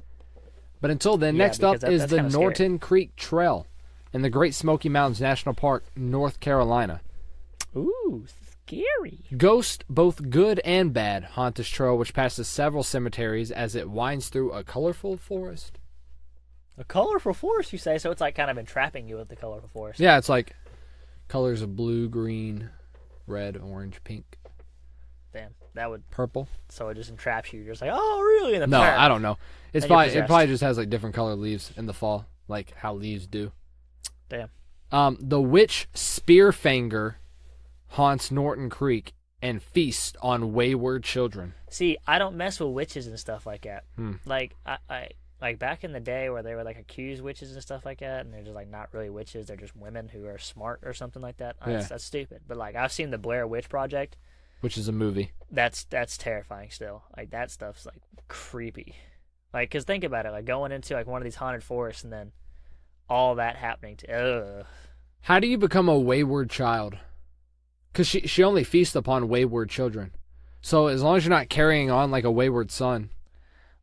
But until then, next up is the Norton Creek Trail in the Great Smoky Mountains National Park, North Carolina. Ooh, scary. Ghosts, both good and bad, haunt this trail, which passes several cemeteries as it winds through a colorful forest. A colorful forest, you say? So it's like kind of entrapping you with the colorful forest. Yeah, it's like colors of blue, green, red, orange, pink. Damn, that would purple. So it just entraps you. You're just like, oh, really? No, I don't know. It probably just has like different color leaves in the fall, like how leaves do. Damn. The witch Spearfinger haunts Norton Creek and feasts on wayward children. See, I don't mess with witches and stuff like that. Like I like back in the day where they were like accused witches and stuff like that, and they're just like not really witches, they're just women who are smart or something like that. That's stupid. But like I've seen the Blair Witch Project, which is a movie. That's terrifying still. Like that stuff's like creepy. Like, cause think about it, like going into like one of these haunted forests and then all that happening to. How do you become a wayward child? Because she only feasts upon wayward children. So as long as you're not carrying on like a wayward son.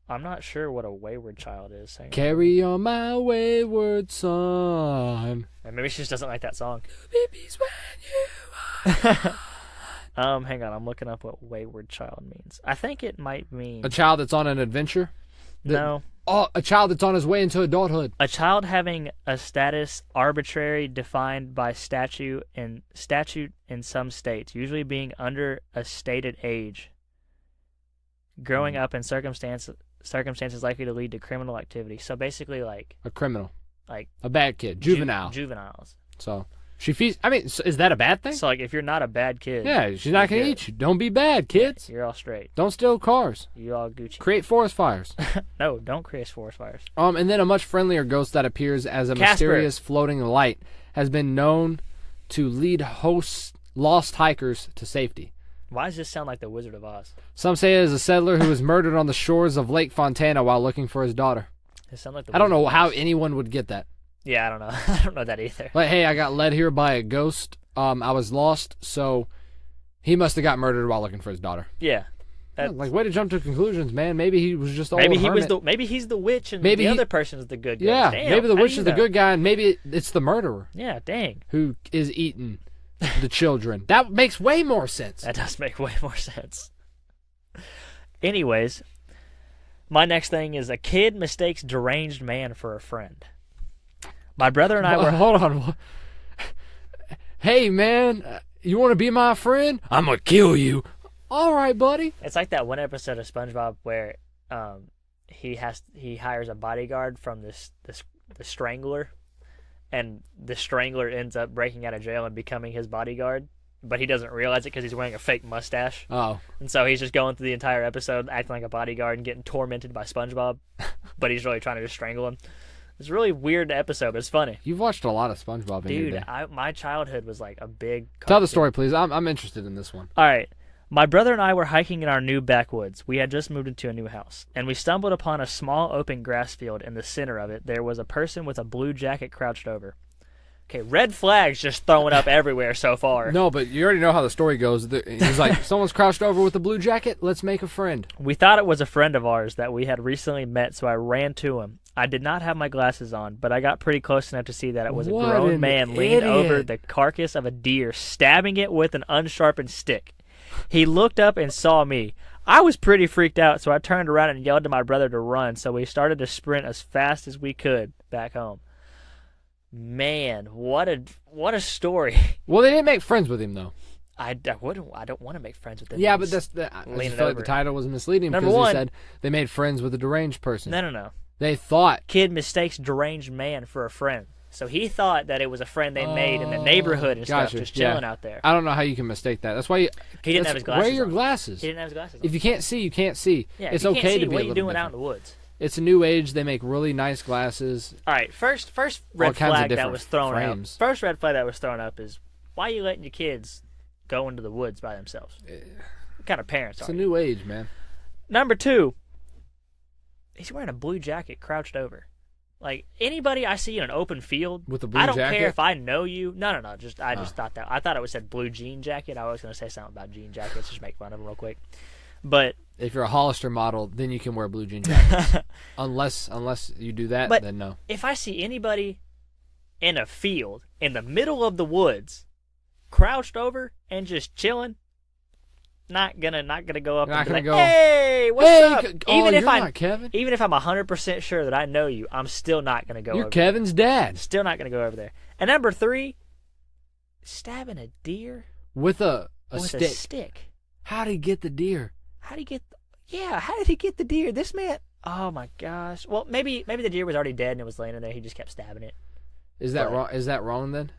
I'm not sure what a wayward child is. Carry on my wayward son. And maybe she just doesn't like that song. Babies when you are. Hang on, I'm looking up what wayward child means. I think it might mean a child that's on an adventure. No. Oh, a child that's on his way into adulthood. A child having a status arbitrary defined by statute in some states, usually being under a stated age, growing up in circumstances likely to lead to criminal activity. So basically, like a criminal, like a bad kid, juvenile, juveniles. So she feeds. I mean, is that a bad thing? So like, if you're not a bad kid, yeah, she's not gonna eat you. Don't be bad, kids. Yeah, you're all straight. Don't steal cars. You all Gucci. Create forest fires. No, don't create forest fires. And then a much friendlier ghost that appears as a mysterious floating light has been known to lead lost hikers to safety. Why does this sound like the Wizard of Oz? Some say it is a settler who was murdered on the shores of Lake Fontana while looking for his daughter. It sounds like I don't know how anyone would get that. Yeah, I don't know. I don't know that either. Like, hey, I got led here by a ghost. I was lost, so he must have got murdered while looking for his daughter. Yeah. Like, way to jump to conclusions, man. Maybe he was just maybe he's the witch and the other person's the good guy. Yeah, damn, maybe the witch is the good guy and maybe it's the murderer. Yeah, dang. Who is eating the children. That makes way more sense. That does make way more sense. Anyways, My next thing is a kid mistakes deranged man for a friend. My brother and I were... Hold on. Hey, man, you want to be my friend? I'm going to kill you. All right, buddy. It's like that one episode of SpongeBob where he hires a bodyguard from the Strangler, and the Strangler ends up breaking out of jail and becoming his bodyguard, but he doesn't realize it because he's wearing a fake mustache. Oh. And so he's just going through the entire episode acting like a bodyguard and getting tormented by SpongeBob, but he's really trying to just strangle him. It's a really weird episode, but it's funny. You've watched a lot of SpongeBob in your Dude, day. my childhood was like a big cartoon. Tell the story, please. I'm interested in this one. All right. My brother and I were hiking in our new backwoods. We had just moved into a new house, and we stumbled upon a small open grass field. In the center of it, there was a person with a blue jacket crouched over. Okay, red flags just throwing up everywhere so far. No, but you already know how the story goes. He's like, someone's crouched over with a blue jacket. Let's make a friend. We thought it was a friend of ours that we had recently met, so I ran to him. I did not have my glasses on, but I got pretty close enough to see that it was a grown man leaning over the carcass of a deer, stabbing it with an unsharpened stick. He looked up and saw me. I was pretty freaked out, so I turned around and yelled to my brother to run, so we started to sprint as fast as we could back home. Man, what a story. Well, they didn't make friends with him, though. I don't want to make friends with him. Yeah, but I just felt like the title was misleading because he said they made friends with a deranged person. No. They thought. Kid mistakes deranged man for a friend. So he thought that it was a friend they made in the neighborhood and stuff, just chilling out there. I don't know how you can mistake that. That's why he didn't have his glasses. Wear your glasses. He didn't have his glasses on. If you can't see, you can't see. Yeah, it's if you okay can't see, to be what a are you little doing different. out in the woods? It's a new age. They make really nice glasses. All right, first red flag that was thrown frames. up. First red flag that was thrown up is, why are you letting your kids go into the woods by themselves? What kind of parents are you? It's a new age, man. Number 2, he's wearing a blue jacket crouched over. Like, anybody I see in an open field, with a blue I don't jacket? care if I know you. No. I just thought that. I thought it was said blue jean jacket. I was going to say something about jean jackets, just make fun of them real quick. But if you're a Hollister model, then you can wear blue jean jackets. unless you do that, then no. If I see anybody in a field in the middle of the woods, crouched over and just chilling, not gonna go up and be like, "Hey, what's up?" Even if I'm not Kevin. Even if I'm 100% sure that I know you, I'm still not gonna go. You're over Kevin's there. dad. Still not gonna go over there. And number 3, stabbing a deer with a stick. A stick. How did he get the deer? How did he get the deer? This man. Oh my gosh. Well, maybe the deer was already dead and it was laying in there. He just kept stabbing it. Is that wrong? Is that wrong then?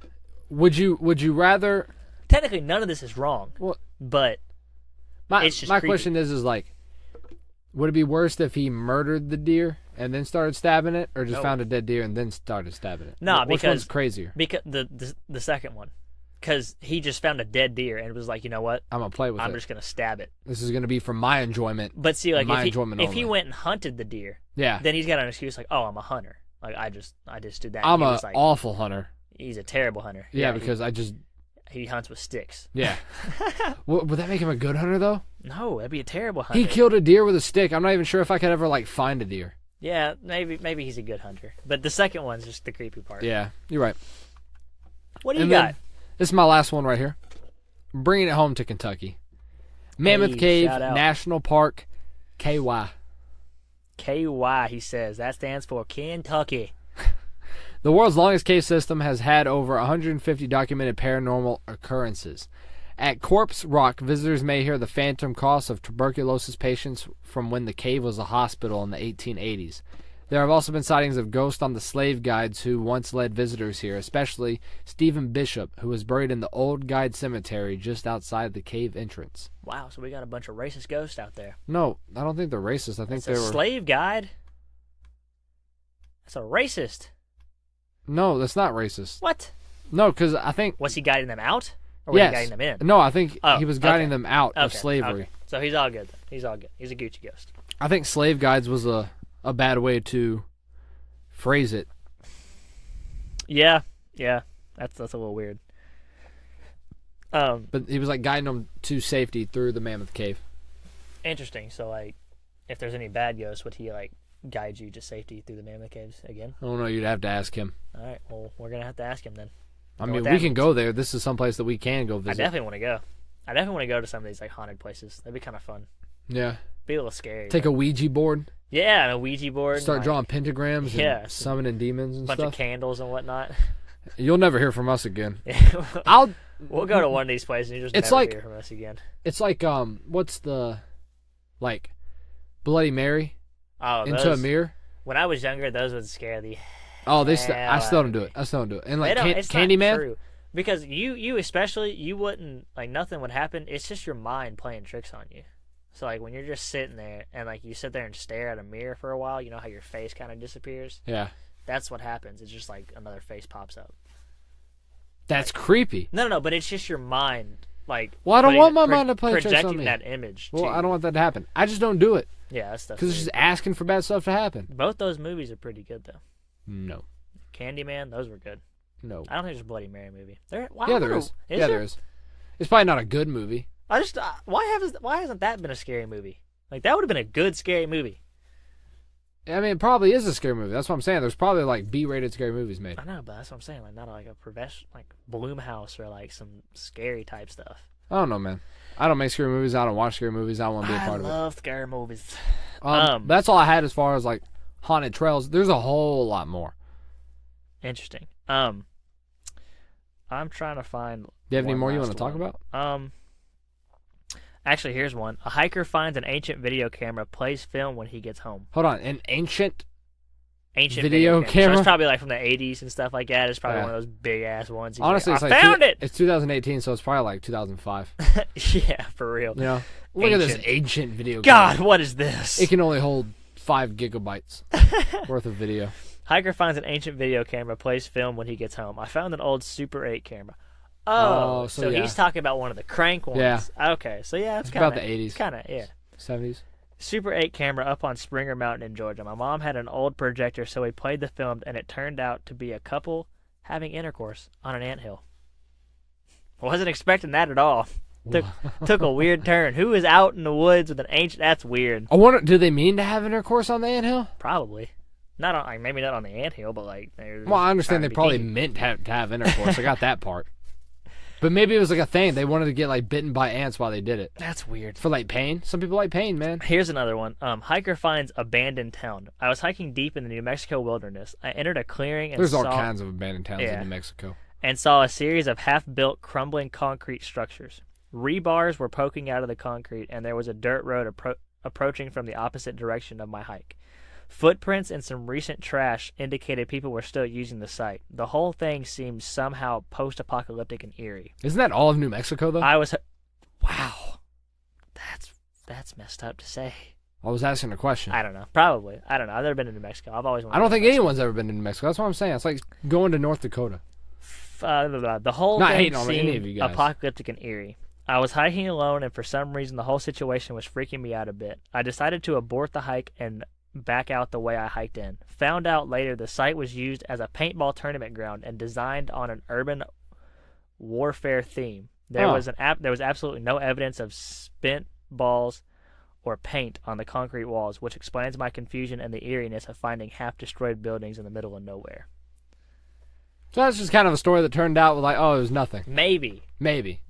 Would you rather? Technically, none of this is wrong. Well, but it's just my creepy. question is like, would it be worse if he murdered the deer and then started stabbing it, or just found a dead deer and then started stabbing it? No, which one's crazier? Because the second one, because he just found a dead deer and was like, you know what? I'm gonna play with it. I'm just gonna stab it. This is gonna be for my enjoyment. But see, like if he only. went and hunted the deer, yeah, then he's got an excuse like, oh, I'm a hunter. Like I just did that. I'm an awful hunter. He's a terrible hunter. Yeah, because he hunts with sticks. Yeah. Would that make him a good hunter though? No, that'd be a terrible hunter. He killed a deer with a stick. I'm not even sure if I could ever find a deer. Yeah, maybe he's a good hunter. But the second one's just the creepy part. Yeah, you're right. What do you got? This is my last one right here. Bringing it home to Kentucky. Mammoth Cave National Park, KY. KY, he says. That stands for Kentucky. The world's longest cave system has had over 150 documented paranormal occurrences. At Corpse Rock, visitors may hear the phantom coughs of tuberculosis patients from when the cave was a hospital in the 1880s. There have also been sightings of ghosts on the slave guides who once led visitors here, especially Stephen Bishop, who was buried in the old guide cemetery just outside the cave entrance. Wow, so we got a bunch of racist ghosts out there. No, I don't think they're racist. I think they were a slave guide. That's a racist. No, that's not racist. What? No, because I think... Was he guiding them out? Or was he guiding them in? No, I think he was guiding them out of slavery. Okay. So he's all good then. He's all good. He's a Gucci ghost. I think slave guides was a bad way to phrase it. Yeah. That's a little weird. But he was guiding them to safety through the Mammoth Cave. Interesting. So if there's any bad ghosts, would he guide you to safety through the Mammoth Caves again? I don't know. You'd have to ask him. All right. Well, we're gonna have to ask him then. I mean, we can go there. This is someplace that we can go visit. I definitely want to go. I definitely want to go to some of these haunted places. That'd be kind of fun. Yeah. Be a little scary. Take a Ouija board. Yeah, and a Ouija board. Start drawing pentagrams and summoning demons and bunch stuff. Of candles and whatnot. You'll never hear from us again. We'll go to one of these places and you just hear from us again. It's like what's the Bloody Mary? Oh, into a mirror. When I was younger, those would scare the. Oh, I still don't do it. And like Candyman. Because you especially, you wouldn't, like, nothing would happen. It's just your mind playing tricks on you. So, like, when you're just sitting there and, like, you sit there and stare at a mirror for a while, you know how your face kind of disappears? Yeah. That's what happens. It's just, like, another face pops up. That's creepy. No, but it's just your mind, like... Well, I don't want my mind to play tricks on me. Projecting that image. Well, I don't want that to happen. I just don't do it. Yeah, that's stuff. Because it's just asking for bad stuff to happen. Both those movies are pretty good, though. No. Candyman, those were good. No. I don't think there's a Bloody Mary movie. There is. There is. It's probably not a good movie. Why hasn't that been a scary movie? Like, that would have been a good scary movie. I mean, it probably is a scary movie. That's what I'm saying. There's probably, like, B-rated scary movies made. I know, but that's what I'm saying. Like, not like a professional, like Bloomhouse or, like, some scary type stuff. I don't know, man. I don't make scary movies. I don't watch scary movies. I don't want to be a part of it. I love scary movies. That's all I had as far as, like, haunted trails. There's a whole lot more. Interesting. I'm trying to find. Do you have any more you want to talk about? Actually, here's one. A hiker finds an ancient video camera, plays film when he gets home. Hold on, an ancient video camera? So it's probably like from the 80s and stuff like that. It's probably one of those big ass ones. Honestly, I found it. It's 2018, so it's probably like 2005. Yeah, for real. You know, look at this ancient video camera. God, what is this? It can only hold 5 gigabytes worth of video. Hiker finds an ancient video camera, plays film when he gets home. I found an old Super 8 camera. Oh, so he's talking about one of the crank ones. Yeah. Okay, so yeah, it's kind of about the 80s. Kind of, yeah. 70s. Super 8 camera up on Springer Mountain in Georgia. My mom had an old projector, so we played the film, and it turned out to be a couple having intercourse on an anthill. Wasn't expecting that at all. Took a weird turn. Who is out in the woods with an ancient? That's weird. I wonder, do they mean to have intercourse on the anthill? Probably. Not on, like, maybe not on the anthill, but like. Well, I understand they probably meant to have intercourse. I got that part. But maybe it was like a thing. They wanted to get like bitten by ants while they did it. That's weird. For like pain. Some people like pain, man. Here's another one. Hiker finds abandoned town. I was hiking deep in the New Mexico wilderness. I entered a clearing and There's all kinds of abandoned towns in New Mexico. And saw a series of half-built crumbling concrete structures. Rebars were poking out of the concrete, and there was a dirt road approaching from the opposite direction of my hike. Footprints and some recent trash indicated people were still using the site. The whole thing seemed somehow post-apocalyptic and eerie. Isn't that all of New Mexico, though? Wow. That's messed up to say. I was asking a question. I don't know. Probably. I don't know. I've never been to New Mexico. I've always wanted I don't think anyone's ever been to New Mexico. That's what I'm saying. It's like going to North Dakota. The whole thing seemed guys. apocalyptic and eerie. I was hiking alone, and for some reason the whole situation was freaking me out a bit. I decided to abort the hike and back out the way I hiked in. Found out later the site was used as a paintball tournament ground and designed on an urban warfare theme. There was absolutely no evidence of spent balls or paint on the concrete walls, which explains my confusion and the eeriness of finding half-destroyed buildings in the middle of nowhere. So that's just kind of a story that turned out like, oh, it was nothing. Maybe. Maybe.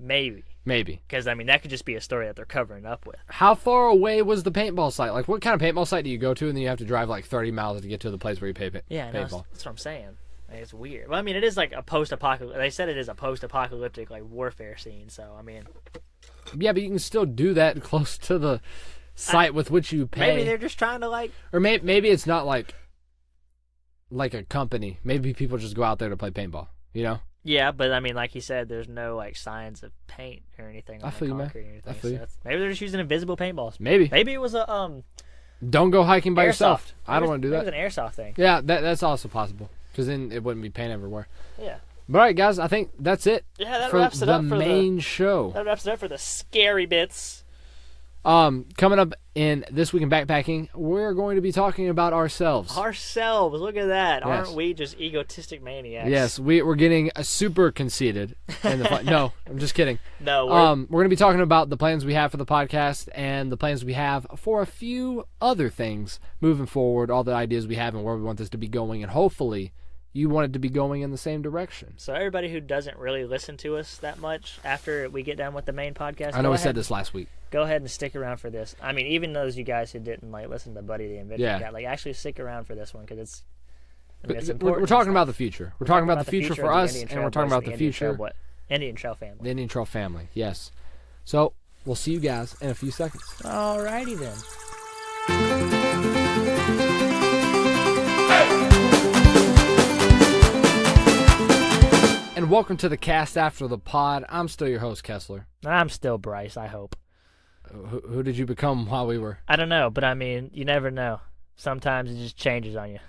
Because, I mean, that could just be a story that they're covering up with. How far away was the paintball site? Like, what kind of paintball site do you go to, and then you have to drive, like, 30 miles to get to the place where you paintball? Yeah, that's what I'm saying. Like, it's weird. Well, I mean, it is like a post-apocalyptic... They said it is a post-apocalyptic, like, warfare scene, so, I mean... Yeah, but you can still do that close to the site with which you pay. Maybe they're just trying to, like... Or maybe it's not, like a company. Maybe people just go out there to play paintball, you know? Yeah, but I mean, like you said, there's no like signs of paint or anything on the concrete or anything. So maybe they're just using invisible paintballs. Maybe it was a Don't go hiking by yourself. I don't want to do that. It was an airsoft thing. Yeah, that's also possible because then it wouldn't be paint everywhere. Yeah. But all right, guys, I think that's it. Yeah, that wraps it up for the main show. That wraps it up for the scary bits. Coming up in This Week in Backpacking, we're going to be talking about ourselves. Look at that. Yes. Aren't we just egotistic maniacs? Yes, we're getting super conceited. No, I'm just kidding. No, we're going to be talking about the plans we have for the podcast and the plans we have for a few other things moving forward, all the ideas we have and where we want this to be going, and hopefully you wanted to be going in the same direction. So everybody who doesn't really listen to us that much after we get done with the main podcast, I know we said this last week. Go ahead and stick around for this. I mean, even those you guys who didn't like listen to Buddy the Inventor Cat, like actually stick around for this one because it's. It's important. We're talking about the future. We're talking about the future for us, and we're talking about the future. Indian Trail family. The Indian Trail family, yes. So we'll see you guys in a few seconds. Alrighty then. And welcome to the cast after the pod. I'm still your host, Kessler. I'm still Bryce, I hope. Who did you become while we were? I don't know, but I mean, you never know. Sometimes it just changes on you.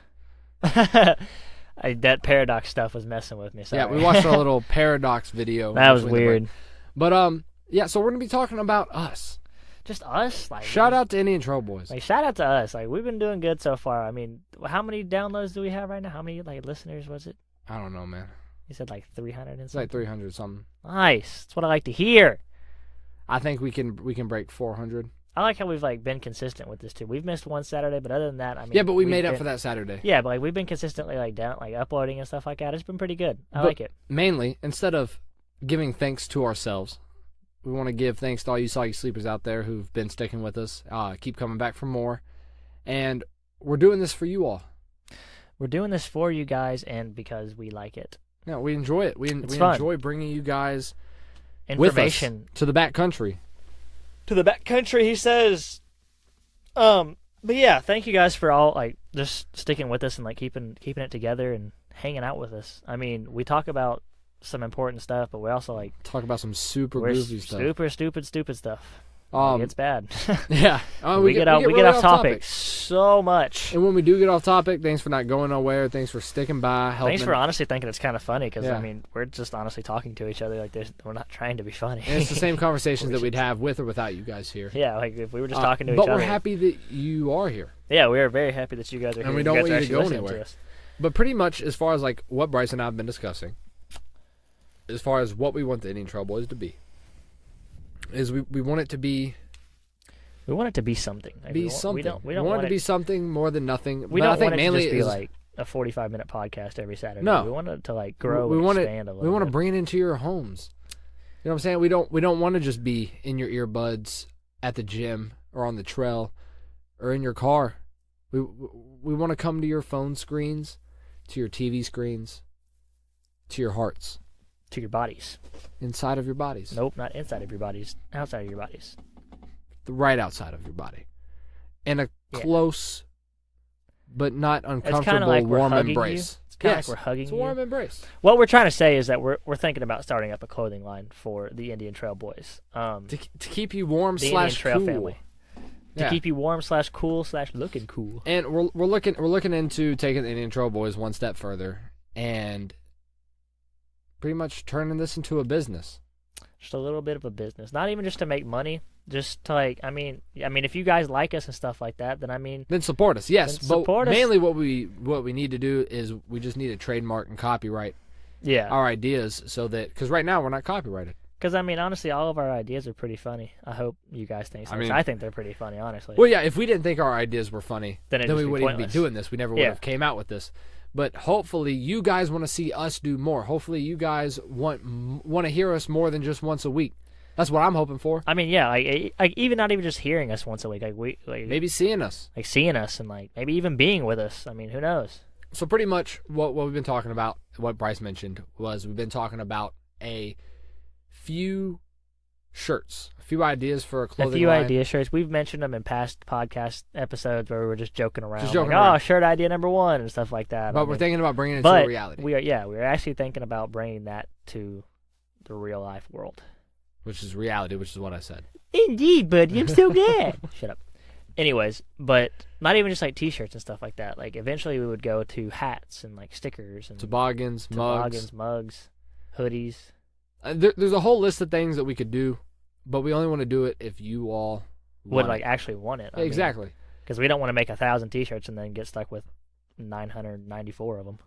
That paradox stuff was messing with me. Sorry. Yeah, we watched a little paradox video. That was weird. But yeah, so we're gonna be talking about us. Just us. Like, shout out to Indian Trail Boys. Like, shout out to us. Like, we've been doing good so far. I mean, how many downloads do we have right now? How many like listeners was it? I don't know, man. You said like 300 and something. It's like 300 something. Nice. That's what I like to hear. I think we can break 400. I like how we've like been consistent with this too. We've missed one Saturday, but other than that, I mean, yeah, but we made up for that Saturday. Yeah, but like we've been consistently like uploading and stuff like that. It's been pretty good. I like it. Mainly, instead of giving thanks to ourselves, we want to give thanks to all you soggy sleepers out there who've been sticking with us. Keep coming back for more, and we're doing this for you all. We're doing this for you guys, and because we like it. Yeah, we enjoy it. We enjoy bringing you guys information with us to the backcountry. To the backcountry, he says. But yeah, thank you guys for all like just sticking with us and like keeping it together and hanging out with us. I mean, we talk about some important stuff, but we also like talk about some super goofy stuff. Super stupid stuff. It's bad. Yeah, we get off topic so much. And when we do get off topic, thanks for not going nowhere. Thanks for sticking by. Helping. Thanks for honestly thinking it's kind of funny because I mean we're just honestly talking to each other like this. We're not trying to be funny. And it's the same conversations that we'd have with or without you guys here. Yeah, like if we were just talking to each other. But we're happy that you are here. Yeah, we are very happy that you guys are here. And we don't want you to go anywhere. But pretty much as far as like what Bryce and I have been discussing, as far as what we want the Indian Trail Boys to be, is we want it to be. We want it to be something. Like we don't want it to be something more than nothing. We don't want it to just be like a 45-minute podcast every Saturday. No. We want it to like grow and expand a little bit. We want to bring it into your homes. You know what I'm saying? We don't want to just be in your earbuds at the gym or on the trail or in your car. We want to come to your phone screens, to your TV screens, to your hearts. To your bodies. Inside of your bodies. Nope, not inside of your bodies. Outside of your bodies. Right outside of your body. In a close but not uncomfortable like warm embrace. It's kind of like we're hugging you. It's a warm embrace. What we're trying to say is that we're thinking about starting up a clothing line for the Indian Trail Boys. To keep you warm / the Indian Trail cool. family. To keep you warm / cool / looking cool. And we're looking into taking the Indian Trail Boys one step further and pretty much turning this into a business. Just a little bit of a business. Not even just to make money. Just to like, I mean, if you guys like us and stuff like that, then support us. Yes, but mainly what we need to do is we just need to trademark and copyright. Our ideas so that because right now we're not copyrighted. Because I mean, honestly, all of our ideas are pretty funny. I hope you guys think so. I think they're pretty funny, honestly. Well, yeah, if we didn't think our ideas were funny, then we wouldn't even be doing this. We never would have came out with this. But hopefully, you guys want to see us do more. Hopefully, you guys want to hear us more than just once a week. That's what I'm hoping for. I mean, yeah, like even not even just hearing us once a week, like maybe seeing us, and like maybe even being with us. I mean, who knows? So pretty much what we've been talking about, what Bryce mentioned was we've been talking about a few shirts, a few ideas for a clothing line. Idea shirts. We've mentioned them in past podcast episodes where we were just joking around. Oh, shirt idea number 1 and stuff like that. But we're thinking about bringing it to a reality. We're actually thinking about bringing that to the real life world. Which is reality, which is what I said. Indeed, buddy. I'm so glad. Shut up. Anyways, but not even just like T-shirts and stuff like that. Like eventually we would go to hats and like stickers and toboggans, mugs, hoodies. There's a whole list of things that we could do, but we only want to do it if you all would like actually want it. Exactly. Because we don't want to make 1,000 T-shirts and then get stuck with 994 of them.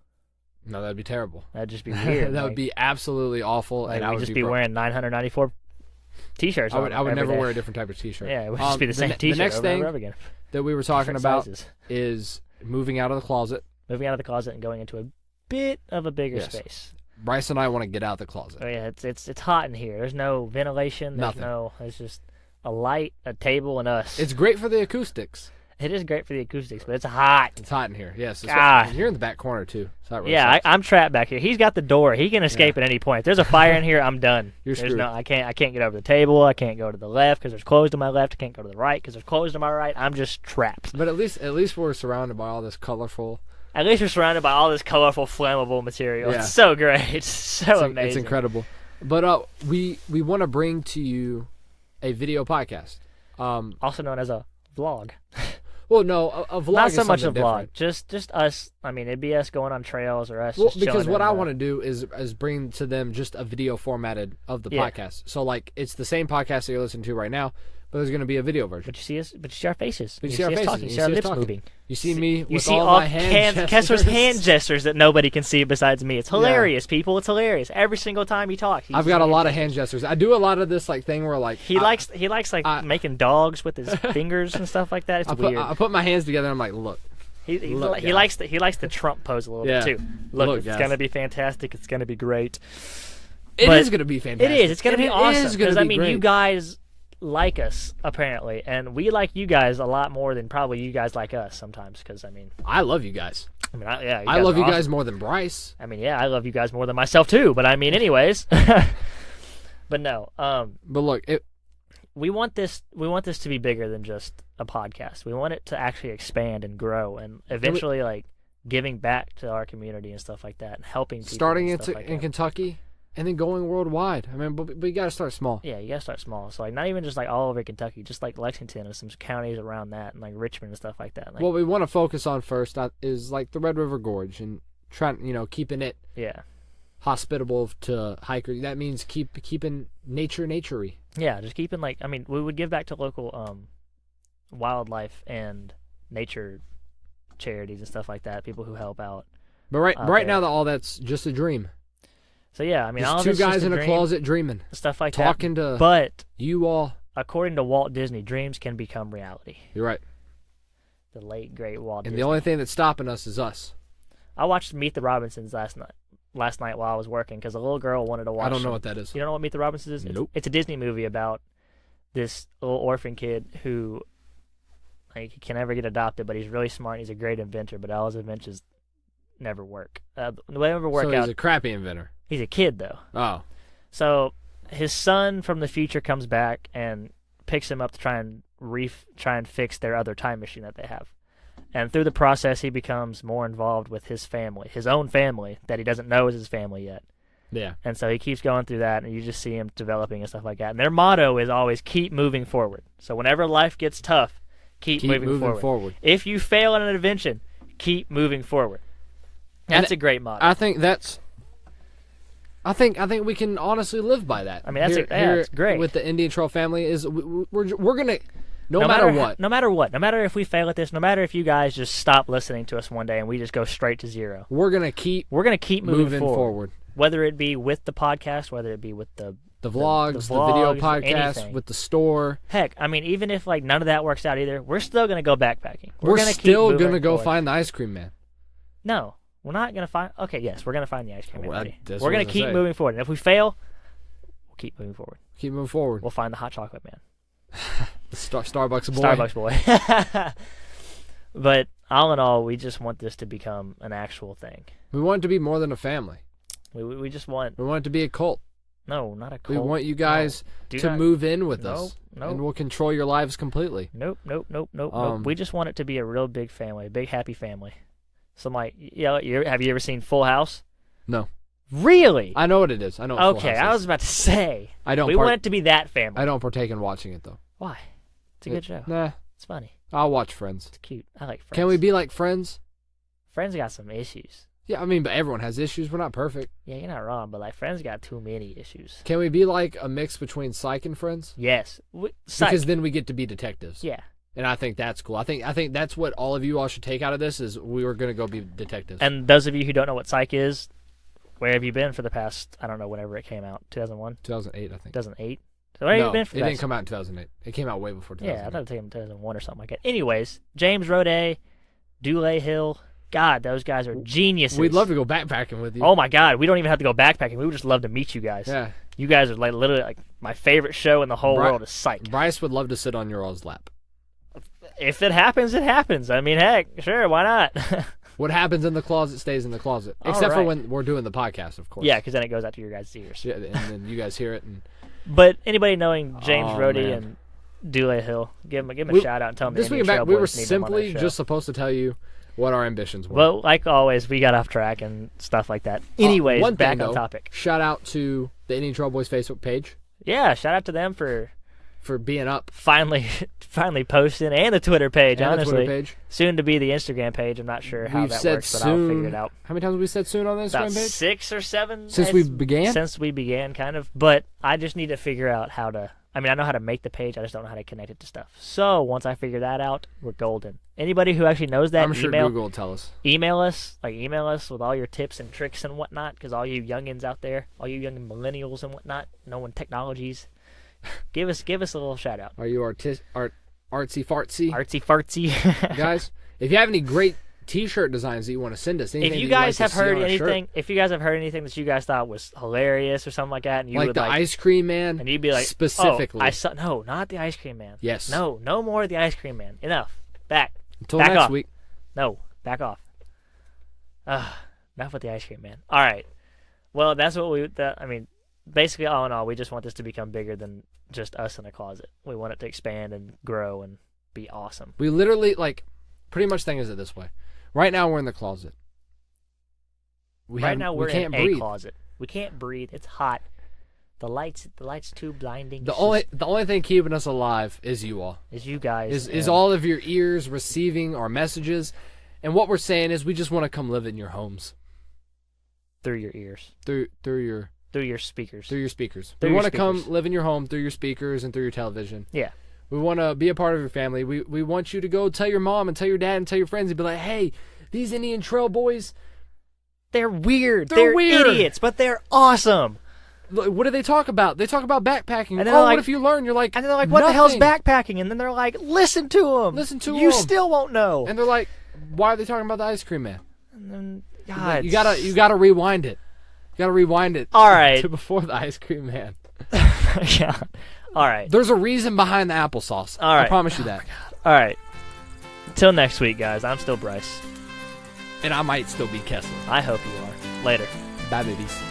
No, that'd be terrible. That'd just be weird. That would be absolutely awful, and I would just be wearing 994 T-shirts. I would never wear a different type of T-shirt. Yeah, it would just be the same T-shirt. The next thing that we were talking about sizes. is moving out of the closet. Moving out of the closet and going into bit of a bigger Yes. space. Bryce and I want to get out of the closet. Oh yeah, it's hot in here. There's no ventilation. There's Nothing. It's just a light, a table, and us. It's great for the acoustics. It is great for the acoustics, but it's hot. It's hot in here. Yes. God. You're in the back corner too. So that really Yeah, sucks. I'm trapped back here. He's got the door. He can escape at any point. If there's a fire in here, I'm done. You're There's screwed. I can't get over the table. I can't go to the left because there's closed to my left. I can't go to the right because there's closed to my right. I'm just trapped. But at least we're surrounded by all this colorful. At least we're surrounded by all this colorful, flammable material. Yeah. It's so great. It's so amazing. It's incredible. But we want to bring to you a video podcast. Also known as a vlog. Well, no, a vlog Not is so much a something vlog. different. Just us. I mean, it'd be us going on trails or us. Well, just because chilling what in I the- want to do is bring to them just a video formatted of the Yeah. podcast. So like it's the same podcast that you're listening to right now, but there's going to be a video version. But you see us. But you see our faces. But you see our us faces, talking. you You see see our us lips talking. moving. You see me You with see all all my hand Kessler's gestures. hand gestures that nobody can see besides me. It's hilarious, people. It's hilarious. Every single time he talks, I've got a lot of hand gestures. I do a lot of this like thing where like He likes making dogs with his fingers and stuff like that. It's weird. I put my hands together and I'm like, look. He Look, likes the Trump pose a little Yeah. bit too. Look, it's guys. gonna be fantastic. It's gonna be great. It But is going to be fantastic. It is. It's gonna be awesome. It is going Because to I be mean, great. you guys like us apparently, and we like you guys a lot more than probably you guys like us sometimes. Because I mean, I love you guys. I mean, I love are you awesome. guys more than Bryce. I mean, yeah, I love you guys more than myself too. But I mean, anyways. But no, But look, we want this to be bigger than just a podcast. We want it to actually expand and grow, and eventually like giving back to our community and stuff like that, and helping people starting and stuff like in that. Kentucky and then going worldwide. I mean, but you got to start small. Yeah, you gotta start small. So like not even just like all over Kentucky, just like Lexington and some counties around that, and like Richmond and stuff like that. Like, What we want to focus on first is like the Red River Gorge and trying, keeping it yeah, hospitable to hikers. That means keeping naturey. yeah, just keeping like I mean, we would give back to local wildlife and nature charities and stuff like that. People who help out. But right there. now, all that's just a dream. So yeah, I mean, all Just of two it's just guys in a dream, closet dreaming, stuff like talking that. to But you all. according to Walt Disney, dreams can become reality. You're right. The late great Walt And Disney. the only thing that's stopping us is us. I watched Meet the Robinsons last night while I was working because a little girl wanted to watch. I don't know what that is. You don't know what Meet the Robinsons is? Nope. It's a Disney movie about this little orphan kid who like he can never get adopted, but he's really smart. He's a great inventor, but all his inventions never work. They never work So out. he's a crappy inventor. He's a kid though. Oh. So his son from the future comes back and picks him up to try and fix their other time machine that they have. And through the process, he becomes more involved with his family, his own family that he doesn't know is his family yet. Yeah. And so he keeps going through that, and you just see him developing and stuff like that. And their motto is always keep moving forward. So whenever life gets tough, keep moving forward. If you fail in an invention, keep moving forward. That's a great motto. I think that's. I think we can honestly live by that. I mean, that's great. With the Indian Trail family, is we're gonna no matter what, no matter if we fail at this, no matter if you guys just stop listening to us one day and we just go straight to zero, we're gonna keep moving forward. Whether it be with the podcast, whether it be with the vlogs, the video vlogs, podcast, anything. with the store. Heck, I mean, even if like none of that works out either, we're still gonna go backpacking. We're gonna still keep gonna moving go forward. find the ice cream man. No, we're not gonna find. Okay, yes, we're gonna find the ice cream. Well, buddy. that's We're what gonna I was keep gonna say. moving forward, and if we fail, we'll keep moving forward. Keep moving forward. We'll find the hot chocolate man, The Starbucks boy. Starbucks boy. But all in all, we just want this to become an actual thing. We want it to be more than a family. We just want We want it to be a cult. no, not a We cult. want you guys Do to not- move in with No, us, no. and we'll control your lives completely. Nope. Um, We just want it to be a real big family, a big happy family. So, like, have you ever seen Full House? No. Really? I know what it is. I know. What Full Okay, House I is. was about to say. I don't. We want it to be that family. I don't partake in watching it though. Why? It's a good show. Nah, It's funny. I'll watch Friends. It's cute. I like Friends. Can we be like Friends? Friends got some issues. Yeah, I mean, but everyone has issues. We're not perfect. Yeah, you're not wrong, but like Friends got too many issues. Can we be like a mix between Psych and Friends? Yes. Psych. Because then we get to be detectives. Yeah. And I think that's cool. I think that's what all of you all should take out of this is we were gonna go be detectives. And those of you who don't know what Psych is, where have you been for the past, I don't know, whenever it came out, 2001? 2008, I think. 2008? So where have you been for it the didn't past? come out in 2008. It came out way before 2008. Yeah, I thought it came in 2001 or something like that. Anyways, James Roday, Dule Hill, God, those guys are geniuses. We'd love to go backpacking with you. Oh my God, we don't even have to go backpacking. We would just love to meet you guys. Yeah. You guys are like literally like my favorite show in the whole world is Psych. Bryce would love to sit on your all's lap. If it happens, it happens. I mean, heck, sure, why not? What happens in the closet stays in the closet. Except for when we're doing the podcast, of course. Yeah, because then it goes out to your guys' ears. Yeah, and then you guys hear it. But anybody knowing James Rhodey and Dule Hill, give him a shout out and tell them this week back, we were simply just supposed to tell you what our ambitions were. Well, like always, we got off track and stuff like that. Anyways, back on topic. Shout out to the Indian Trail Boys Facebook page. Yeah, shout out to them for being up. Finally posting, and the Twitter page, and honestly. The Twitter page. Soon to be the Instagram page. I'm not sure how that works, but I'll figure it out. How many times have we said soon on the Instagram page? 6 or 7. Since we began? Since we began, kind of. But I just need to figure out how to... I mean, I know how to make the page. I just don't know how to connect it to stuff. So once I figure that out, we're golden. Anybody who actually knows that, I'm sure Google will tell us. Email us with all your tips and tricks and whatnot, because all you youngins out there, all you young millennials and whatnot, knowing technologies, give us a little shout out. Are you artsy fartsy? Artsy fartsy. Guys, if you have any great T-shirt designs that you want to send us, if you guys have heard anything, that you guys thought was hilarious or something like that, and you like would the Ice Cream Man, and you'd be like, specifically, no, not the Ice Cream Man. Yes, no more of the Ice Cream Man. Enough. Until back next off. week. No, back off. Enough with the Ice Cream Man. All right. Well, that's what basically, all in all, we just want this to become bigger than just us in a closet. We want it to expand and grow and be awesome. We literally, pretty much think of it this way. Right now, we're in the closet. We're in a closet. We can't breathe. It's hot. The light's too blinding. The only thing keeping us alive is you all. Is you guys. Is all of your ears receiving our messages. And what we're saying is we just want to come live in your homes. Through your ears. Through your speakers. Through your speakers. We want to come live in your home through your speakers and through your television. Yeah. We want to be a part of your family. We want you to go tell your mom and tell your dad and tell your friends and be like, hey, these Indian Trail Boys, they're weird. They're weird. Idiots, but they're awesome. What do they talk about? They talk about backpacking. And what if you learn? You're like, and they're like, what the hell's backpacking? And then they're like, listen to them. You still won't know. And they're like, why are they talking about the Ice Cream Man? And then, God, you gotta rewind it. You gotta rewind it. All right. To before the Ice Cream Man. Yeah. All right. There's a reason behind the applesauce. All right. I promise you that. All right. Until next week, guys. I'm still Bryce. And I might still be Kessler. I hope you are. Later. Bye, babies.